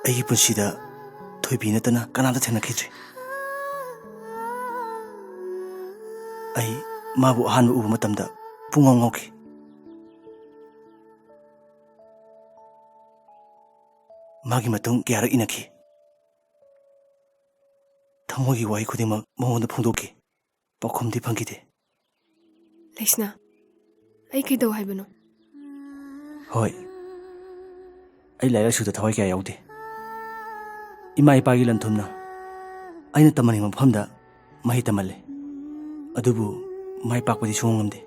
ꯑꯩꯒꯤ ꯄꯨꯟꯁꯤꯗ ꯊꯣꯏꯕꯤ ꯅꯠꯇꯅ ꯀꯅꯥꯝꯇ ꯊꯦꯡꯅꯈꯤꯗ꯭ꯔꯤ ꯑꯩ ꯃꯥꯕꯨ ꯑꯍꯥꯟꯕ ꯎꯕ ꯃꯇꯝꯗ ꯄꯨꯡꯉꯥꯎ ꯉꯥꯎꯈꯤ ꯃꯥꯒꯤ ꯃꯇꯨꯡ ꯀꯌꯥꯔꯛ ꯏꯟꯅꯈꯤ ꯊꯃꯣꯏꯒꯤ ꯋꯥꯍꯩ ꯈꯨꯗꯤꯡꯃꯛ ꯃꯉꯣꯟꯗ ꯐꯣꯡꯗꯣꯛꯈꯤ ꯄꯥꯎꯈꯨꯝꯗꯤ ꯐꯪꯈꯤꯗꯦ Leisna, ay kaidaw haibano? ꯍꯣꯏ ꯑꯩ ꯂꯥꯏꯔꯤꯛ ꯂꯥꯏꯁꯨꯗ ꯊꯋꯥꯏ ꯀꯌꯥ ꯌꯥꯎꯗꯦ ꯏꯃꯥ ꯏꯄꯥꯒꯤ ꯂꯟꯊꯨꯝꯅ ꯑꯩꯅ ꯇꯝꯍꯟꯅꯤꯡꯕ ꯃꯐꯝꯗ ꯃꯍꯩ ꯇꯝꯍꯜꯂꯦ ꯑꯗꯨꯕꯨ ꯃꯥꯏ ꯄꯥꯛꯄꯗꯤ ꯁꯨꯡꯉꯝꯗꯦ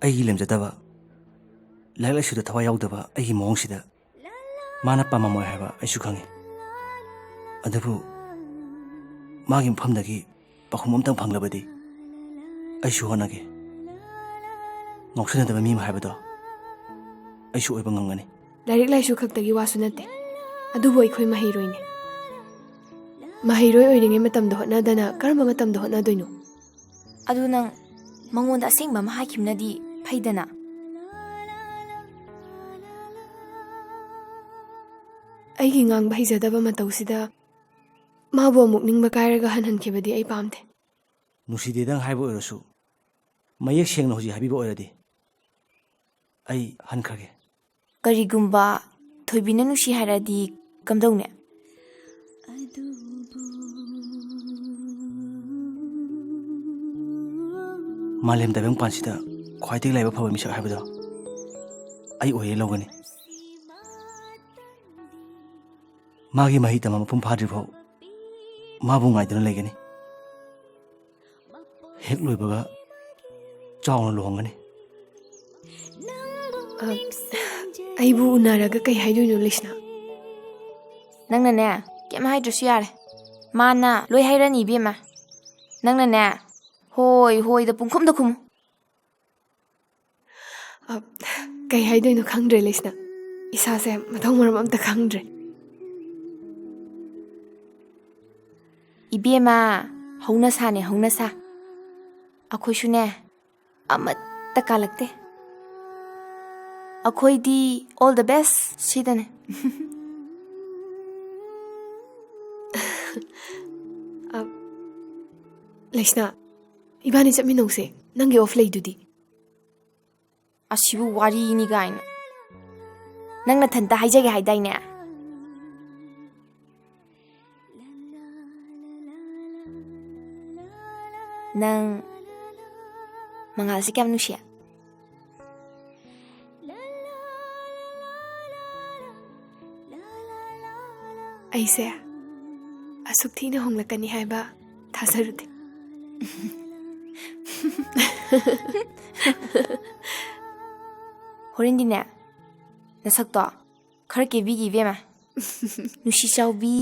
ꯑꯩꯒꯤ ꯂꯦꯝꯖꯗꯕ ꯂꯥꯏꯔꯤꯛ ꯂꯥꯏꯁꯨꯗ ꯊꯋꯥꯏ ꯌꯥꯎꯗꯕ ꯑꯩꯒꯤ ꯃꯑꯣꯡꯁꯤꯗ ꯃꯥꯅ ꯄꯥꯝꯃꯝꯃꯣꯏ ꯍꯥꯏꯕ ꯑꯩꯁꯨ ꯈꯪꯉꯤ ꯑꯗꯨꯕꯨ ꯃꯥꯒꯤ ꯃꯐꯝꯗꯒꯤ ꯄꯥꯎꯈꯨꯝ ꯑꯃꯇꯪ ꯐꯪꯂꯕꯗꯤ ꯑꯩꯁꯨ ꯍꯣꯠꯅꯒꯦ ꯉꯥꯎꯁꯤꯟꯅꯗꯕ ꯃꯤ ꯑꯃ ꯍꯥꯏꯕꯗꯣ ꯑꯩꯁꯨ ꯑꯣꯏꯕ ꯉꯝꯒꯅꯤ ꯂꯥꯏꯔꯤꯛ ꯂꯥꯏꯁꯨ ꯈꯛꯇꯒꯤ ꯋꯥꯁꯨ ꯅꯠꯇꯦ ꯑꯗꯨꯕꯨ ꯑꯩꯈꯣꯏ ꯃꯍꯩꯔꯣꯏꯅꯤ ꯃꯍꯩꯔꯣꯏ ꯑꯣꯏꯔꯤꯉꯩ ꯃꯇꯝꯗ ꯍꯣꯠꯅꯗꯅ ꯀꯔꯝꯕ ꯃꯇꯝꯗ ꯍꯣꯠꯅꯗꯣꯏꯅꯣ ꯑꯗꯨ ꯅꯪ ꯃꯉꯣꯟꯗ ꯑꯁꯦꯡꯕ ꯑꯃ ꯍꯥꯏꯈꯤꯕꯅꯗꯤ ꯐꯩꯗꯅ ꯑꯩꯒꯤ ꯉꯥꯡꯕ ꯍꯩꯖꯗꯕ ꯃꯇꯧꯁꯤꯗ ꯃꯥꯕꯨ ꯑꯃꯨꯛ ꯅꯤꯡꯕ ꯀꯥꯏꯔꯒ ꯍꯟꯍꯟꯈꯤꯕꯗꯤ ꯑꯩ ꯄꯥꯝꯗꯦ ꯅꯨꯡꯁꯤꯗꯦꯗꯪ ꯍꯥꯏꯕ ꯑꯣꯏꯔꯁꯨ ꯃꯌꯦꯛ ꯁꯦꯡꯅ ꯍꯧꯖꯤꯛ ꯍꯥꯏꯕꯤꯕ ꯑꯣꯏꯔꯗꯤ ꯑꯩ ꯍꯟꯈ꯭ꯔꯒꯦ ꯀꯔꯤꯒꯨꯝꯕ ꯊꯣꯏꯕꯤꯅ ꯅꯨꯡꯁꯤ ꯍꯥꯏꯔꯗꯤ ꯀꯝꯗꯧꯅꯦ ꯃꯥꯂꯦꯝ ꯇꯥꯏꯕꯪꯄꯥꯟꯁꯤꯗ ꯈ꯭ꯋꯥꯏꯗꯒꯤ ꯂꯥꯏꯕꯛ ꯐꯕ ꯃꯤꯁꯛ ꯍꯥꯏꯕꯗꯣ ꯑꯩ ꯑꯣꯏꯌꯦ ꯂꯧꯒꯅꯤ ꯃꯥꯒꯤ ꯃꯍꯩ ꯇꯝꯕ ꯃꯄꯨꯡ ꯐꯥꯗ꯭ꯔꯤꯐꯥꯎ ꯃꯥꯕꯨ ꯉꯥꯏꯗꯨꯅ ꯂꯩꯒꯅꯤ ꯍꯦꯛ ꯂꯣꯏꯕꯒ ꯆꯥꯎꯅ ꯂꯨꯍꯣꯡꯒꯅꯤ ꯑꯩꯕꯨ ꯎꯅꯔꯒ ꯀꯩ ꯍꯥꯏꯗꯣꯏꯅꯣ ꯂꯩꯁꯅꯥ ꯅꯪꯅꯅꯦ ꯀꯩꯝ ꯍꯥꯏꯗ꯭ꯔꯁꯨ ꯌꯥꯔꯦ ꯃꯥꯅ ꯂꯣꯏ ꯍꯥꯏꯔꯅꯤ ꯏꯕꯦꯝꯃ ꯅꯪꯅꯅꯦ ꯍꯣꯏ ꯍꯣꯏꯗ ꯄꯨꯡꯈꯨꯝꯗ ꯈꯨꯝꯃꯨ ꯀꯩ ꯍꯥꯏꯗꯣꯏꯅꯣ ꯈꯪꯗ꯭ꯔꯦ ꯂꯩꯁꯅꯥ ꯏꯁꯥꯁꯦ ꯃꯊꯣꯡ ꯃꯔꯝ ꯑꯝꯇ ꯈꯪꯗ꯭ꯔꯦ ꯏꯕꯦꯝꯃ ꯍꯧꯅꯁꯥꯅꯦ ꯍꯧꯅꯁꯥ ꯑꯩꯈꯣꯏꯁꯨꯅꯦ ꯑꯃꯠꯇ ꯀꯥꯜꯂꯛꯇꯦ ꯑꯩꯈꯣꯏꯗꯤ ꯑꯣꯜ ꯗ ꯕꯦꯁ ꯁꯤꯗꯅꯦ ꯂꯩꯁꯅꯥ 이반이 ꯆꯠꯃꯤꯟꯅꯧꯁꯦ ꯅꯪꯒꯤ ꯑꯣꯐ ꯂꯩꯗꯨꯗꯤ ꯑꯁꯤꯕꯨ ꯋꯥꯔꯤꯅꯤ ꯀꯥꯏꯅ ꯅꯪ ꯅꯊꯟꯇ ꯍꯥꯏꯖꯒꯦ ꯍꯥꯏꯗꯥꯏꯅꯦ ꯅꯪ ꯃꯉꯥꯜꯁꯤ ꯀꯌꯥꯝ ꯅꯨꯡꯁꯤ ꯑꯩꯁꯦ ꯑꯁꯨꯛ ꯊꯤꯅ ꯍꯣꯡꯂꯛꯀꯅꯤ ꯍꯥꯏꯕ ꯊꯥꯖꯔꯨꯗꯦ ꯍꯣꯔꯦꯟꯗꯤꯅꯦ ꯅꯁꯛꯇꯣ ꯈꯔ ꯀꯦꯕꯤꯒꯤ ꯏꯕꯦꯝꯃ ꯅꯨꯡꯁꯤ ꯆꯥꯎꯕꯤ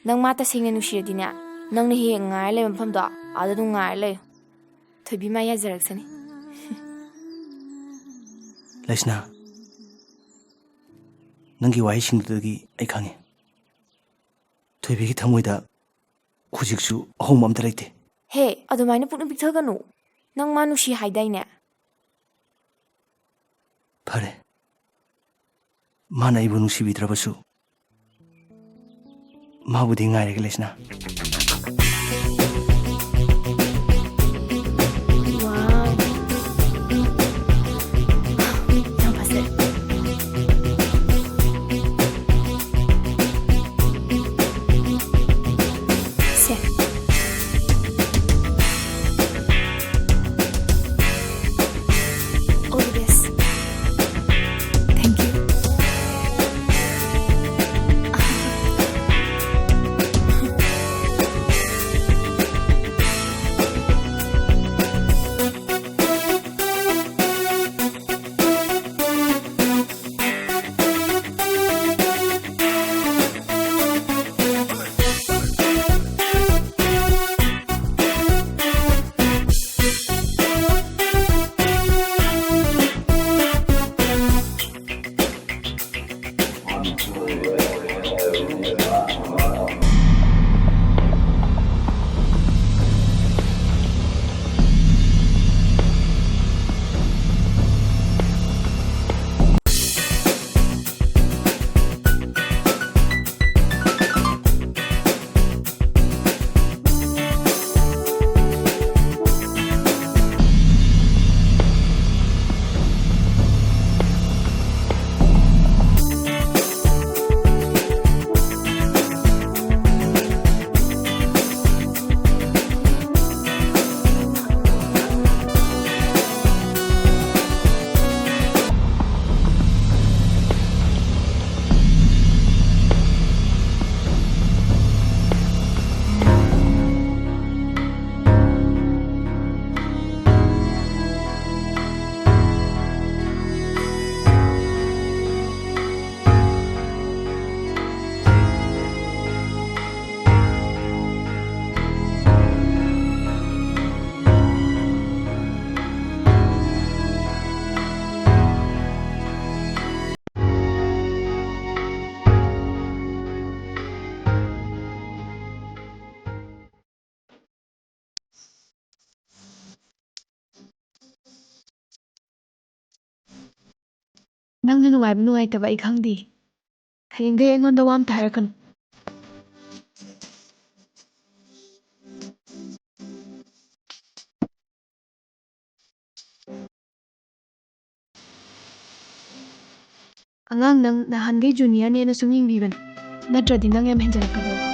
ꯅꯪ ꯃꯥ ꯇꯁꯦꯡꯅ ꯅꯨꯡꯁꯤꯔꯗꯤꯅꯦ ꯅꯪꯅ ꯍꯦꯛ ꯉꯥꯏꯔ ꯂꯩꯕ ꯃꯐꯝꯗꯣ ꯑꯗ ꯑꯗꯨꯝ ꯉꯥꯏꯔ ꯂꯩꯌꯨ ꯊꯣꯏꯕꯤ ꯃꯥ ꯌꯥꯖꯔꯛꯁꯅꯤ ꯂꯩꯁꯅꯥ ꯅꯪꯒꯤ ꯋꯥꯍꯩꯁꯤꯡꯗꯨꯗꯒꯤ ꯑꯩ ꯈꯪꯉꯤ ꯊꯣꯏꯕꯤꯒꯤ ꯊꯃꯣꯏꯗ ꯍꯧꯖꯤꯛꯁꯨ ꯑꯍꯣꯡꯕ ꯑꯝꯇ ꯂꯩꯇꯦ ꯍꯦ ꯑꯗꯨꯃꯥꯏꯅ ꯄꯨꯛꯅꯤꯡ ꯄꯤꯛꯊꯒꯅꯨ ꯅꯪ ꯃꯥ ꯅꯨꯡꯁꯤ ꯍꯥꯏꯗꯥꯏꯅꯦ ꯐꯔꯦ ꯃꯥꯅ ꯑꯩꯕꯨ ꯅꯨꯡꯁꯤꯕꯤꯗ꯭ꯔꯕꯁꯨ ꯃꯥꯕꯨꯗꯤ ꯉꯥꯏꯔꯒ ꯂꯩꯁꯅꯥ ꯅꯪꯅ ꯅꯨꯡꯉꯥꯏꯕ ꯅꯨꯡꯉꯥꯏꯇꯕ ꯑꯩ ꯈꯪꯗꯦ ꯍꯌꯦꯡꯗꯩ ꯑꯩꯉꯣꯟꯗ ꯋꯥ ꯑꯝꯇ ꯍꯥꯏꯔꯛꯀꯅꯨ ꯑꯉꯥꯡ ꯅꯪ ꯅꯍꯥꯟꯒꯩ ꯖꯨꯅꯤꯌꯔꯅꯦꯅ ꯁꯨꯝ ꯌꯦꯡꯕꯤꯕꯅꯦ ꯅꯠꯇ꯭ꯔꯗꯤ ꯅꯪ ꯌꯥꯝ ꯍꯦꯟꯖꯜꯂꯛꯀꯗꯧꯕ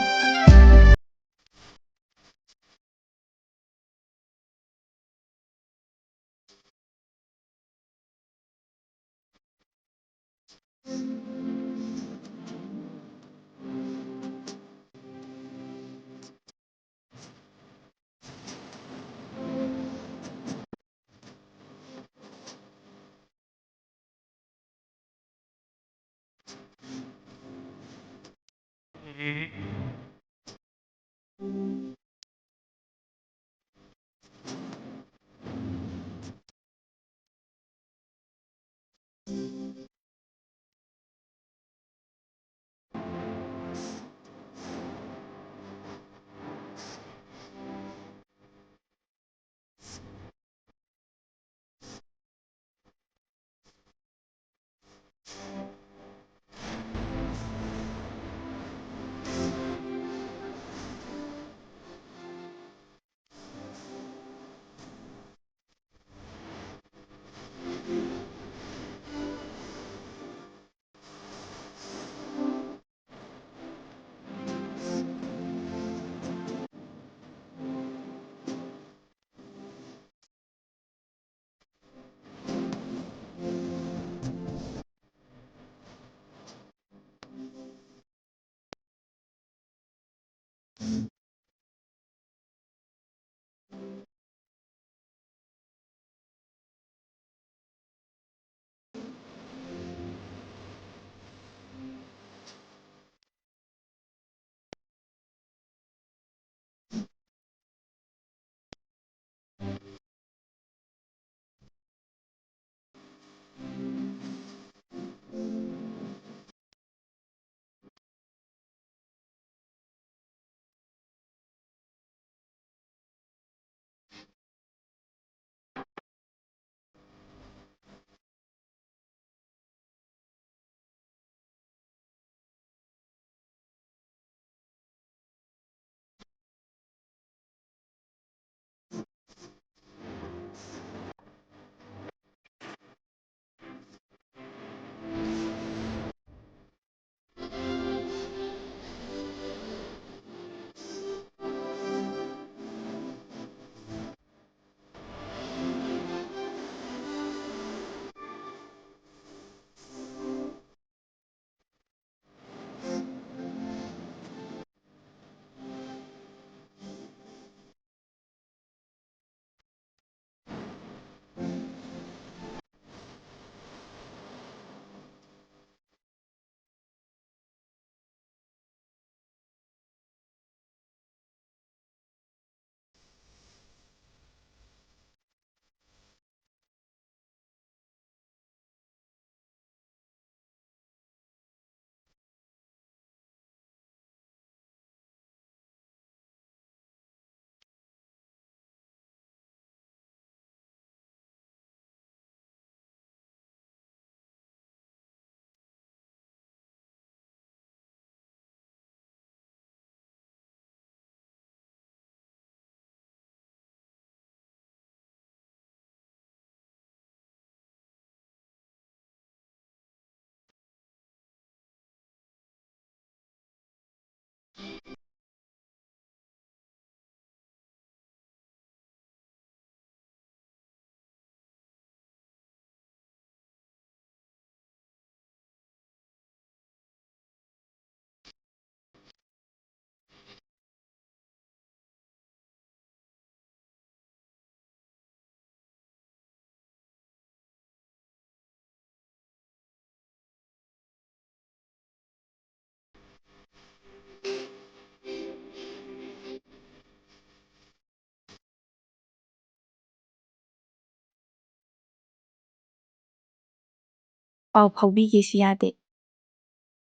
ꯄꯥꯎ ꯐꯥꯎꯕꯤꯒꯦꯁꯨ ꯌꯥꯗꯦ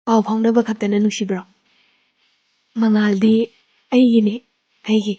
ꯄꯥꯎ ꯐꯥꯎꯅꯕ ꯈꯛꯇꯅ ꯅꯨꯡꯁꯤꯕ꯭ꯔꯣ ꯃꯉꯥꯜꯗꯤ ꯑꯩꯒꯤꯅꯦ ꯑꯩꯒꯤ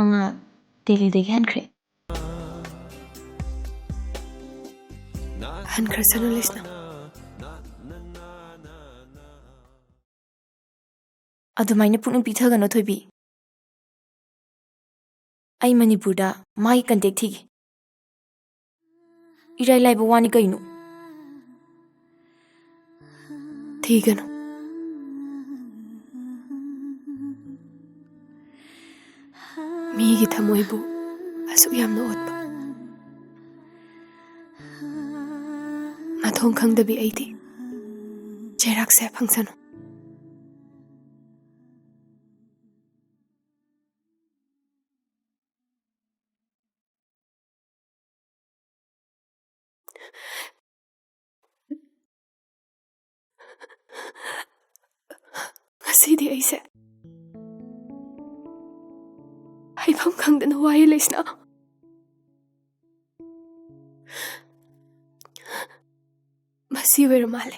ꯃꯉꯥ ꯗꯦꯜꯂꯤꯗꯒꯤ ꯍꯟꯈ꯭ꯔꯦ ꯍꯟꯈ꯭ꯔꯁꯅꯨ ꯂꯤꯁꯅ ꯑꯗꯨꯃꯥꯏꯅ ꯄꯨꯛꯅꯤꯡ ꯄꯤꯊꯒꯅꯣ ꯊꯣꯏꯕꯤ ꯑꯩ ꯃꯅꯤꯄꯨꯔꯗ ꯃꯥꯒꯤ ꯀꯟꯇꯦꯛ ꯊꯤꯒꯦ ꯏꯔꯥꯏ ꯂꯥꯏꯕ ꯋꯥꯅꯤ ꯀꯩꯅꯣ ꯊꯤꯒꯅꯨ ꯃꯤꯒꯤ ꯊꯃꯣꯏꯕꯨ ꯑꯁꯨꯛ ꯌꯥꯝꯅ ꯑꯣꯠꯄ ꯃꯊꯣꯡ ꯈꯪꯗꯕꯤ ꯑꯩꯗꯤ ꯆꯩꯔꯥꯛꯁꯦ ꯐꯪꯁꯅꯨ ꯉꯁꯤꯗꯤ ꯑꯩꯁꯦ ꯍꯩꯐꯝ ꯈꯪꯗꯅ ꯋꯥꯏ ꯂꯩꯁꯅ ꯃꯁꯤ ꯑꯣꯏꯔ ꯃꯥꯜꯂꯦ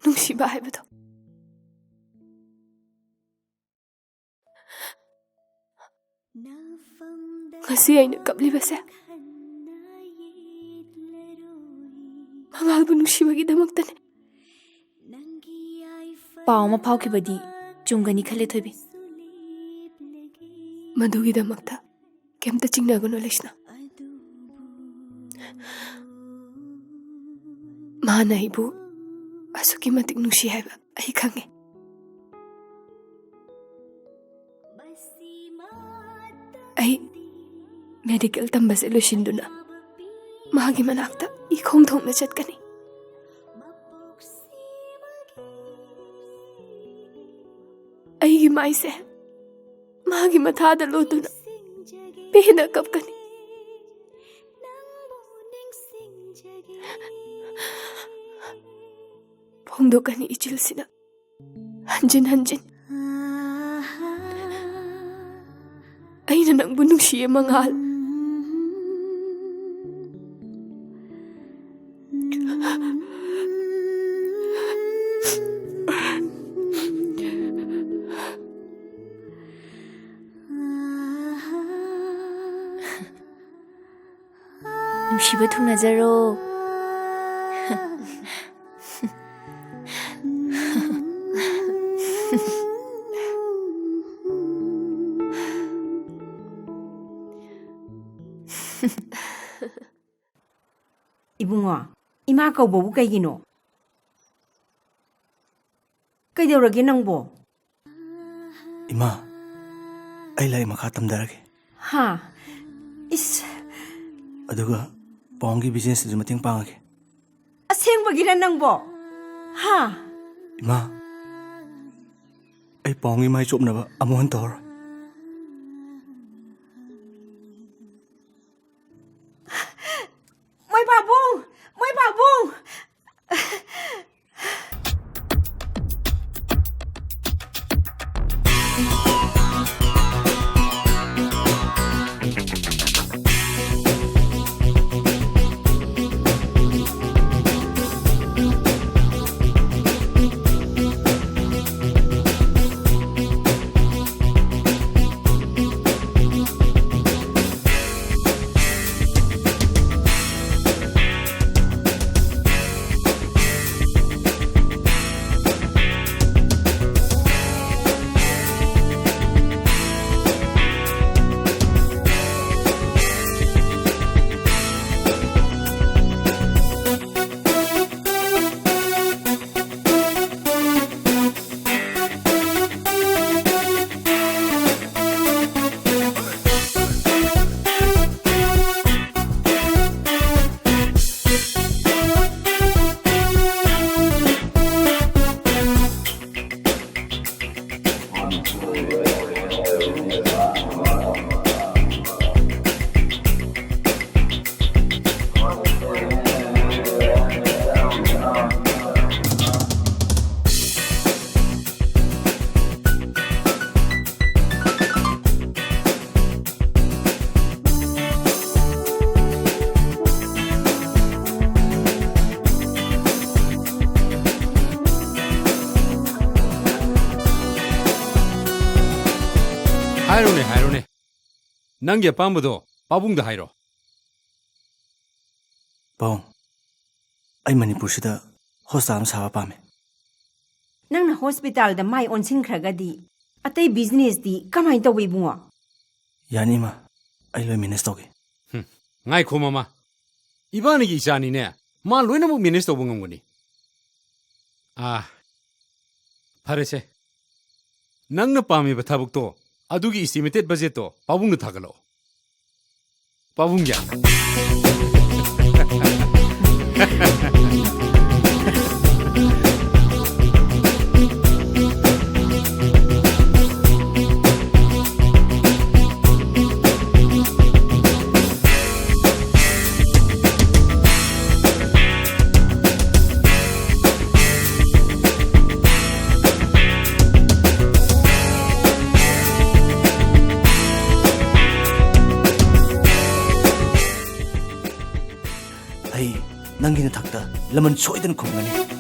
ꯅꯨꯡꯁꯤꯕ ꯍꯥꯏꯕꯗꯣ ꯉꯁꯤ ꯑꯩꯅ ꯀꯞꯂꯤꯕꯁꯦ ꯃꯉꯥꯜꯕꯨ ꯅꯨꯡꯁꯤꯕꯒꯤꯗꯃꯛꯇꯅꯦ ꯄꯥꯎ ꯑꯃ ꯐꯥꯎꯈꯤꯕꯗꯤ ꯆꯨꯝꯒꯅꯤ ꯈꯜꯂꯦ ꯊꯣꯏꯕꯤ ꯃꯗꯨꯒꯤꯗꯃꯛꯇ ꯀꯩꯝꯇ ꯆꯤꯡꯅꯒꯅꯨ ꯂꯩꯁꯅ ꯃꯥꯅ ꯑꯩꯕꯨ ꯑꯁꯨꯛꯀꯤ ꯃꯇꯤꯛ ꯅꯨꯡꯁꯤ ꯍꯥꯏꯕ ꯑꯩ ꯈꯪꯉꯦ ꯑꯩ ꯃꯦꯗꯤꯀꯦꯜ ꯇꯝꯕꯁꯦ ꯂꯣꯏꯁꯤꯟꯗꯨꯅ ꯃꯥꯒꯤ ꯃꯅꯥꯛꯇ ꯏꯈꯣꯡ ꯊꯣꯛꯅ ꯆꯠꯀꯅꯤ ꯑꯩꯒꯤ ꯃꯥꯏꯁꯦ ꯃꯥꯒꯤ ꯃꯊꯥꯗ ꯂꯣꯠꯇꯨꯅ ꯄꯦꯟꯅ ꯀꯞꯀꯅꯤ ꯐꯣꯡꯗꯣꯛꯀꯅꯤ ꯏꯆꯤꯜꯁꯤꯅ ꯍꯟꯖꯤꯟ ꯍꯟꯖꯤꯟ ꯑꯩꯅ ꯅꯪꯕꯨ ꯅꯨꯡꯁꯤꯌꯦ ꯃꯉꯥꯜ ꯅꯨꯡꯁꯤꯕ ꯊꯨꯡꯅꯖꯔꯣ 이붕어, 이마 ꯀꯧꯕꯕꯨ ꯀꯩꯒꯤꯅꯣ? ꯀꯩꯗꯧꯔꯒꯦ ꯅꯪꯕꯣ? 이마, ꯑꯩ ꯂꯥꯏꯔꯤꯛ ꯃꯈꯥ ꯇꯝꯊꯔꯒꯦ. ꯍꯥ? 이스. ꯑꯗꯨꯒ ꯄꯥꯎꯡꯒꯤ ꯕꯤꯖꯤꯅꯦꯁꯇꯁꯨ ꯃꯇꯦꯡ ꯄꯥꯡꯉꯒꯦ. ꯑꯁꯦꯡꯕꯒꯤꯔ ꯅꯪꯕꯣ? ꯍꯥ? 이마, ꯑꯩ ꯄꯥꯎꯡꯒꯤ ꯃꯥꯏ ꯆꯣꯞꯅꯕ ꯑꯃꯨꯛ ꯍꯟꯅ ꯇꯧꯔꯣꯏ. Moy babong! 하이로네 ꯅꯪꯒꯤ ꯑꯄꯥꯝꯕꯗꯣ ꯄꯥꯕꯨꯡꯗ ꯍꯥꯏꯔꯣ. ꯄꯥꯕꯨꯡ, ꯑꯩ ꯃꯅꯤꯄꯨꯔꯁꯤꯗ ꯍꯣꯁꯄꯤꯇꯥꯜ ꯑꯃ ꯁꯥꯕ ꯄꯥꯝꯃꯦ. ꯅꯪꯅ ꯍꯣꯁꯄꯤꯇꯥꯜꯗ ꯃꯥꯏ ꯑꯣꯟꯁꯤꯟꯈ꯭ꯔꯒꯗꯤ ꯑꯇꯩ ꯕꯤꯖꯤꯅꯦꯁꯇꯤ ꯀꯃꯥꯏꯅ ꯇꯧꯕ ꯏꯕꯨꯡꯉꯣ? ꯌꯥꯅꯤ ꯏꯃꯥ, ꯑꯩ ꯂꯣꯏ ꯃꯦꯅꯦꯖ ꯇꯧꯒꯦ. ꯉꯥꯏꯈꯣ ꯃꯃꯥ. 이반이기 이자니네. 마 로이나목 미니스터 봉은 거니. 파레세. 낭나 빠미 바타북도 아두기 이스티메테드 버젯도 빠붕도 타글로. 빠붕야. ꯅꯪꯒꯤ ꯅꯊꯛꯇ ꯂꯃꯟ ꯁꯣꯏꯗꯅ ꯈꯨꯝꯒꯅꯤ.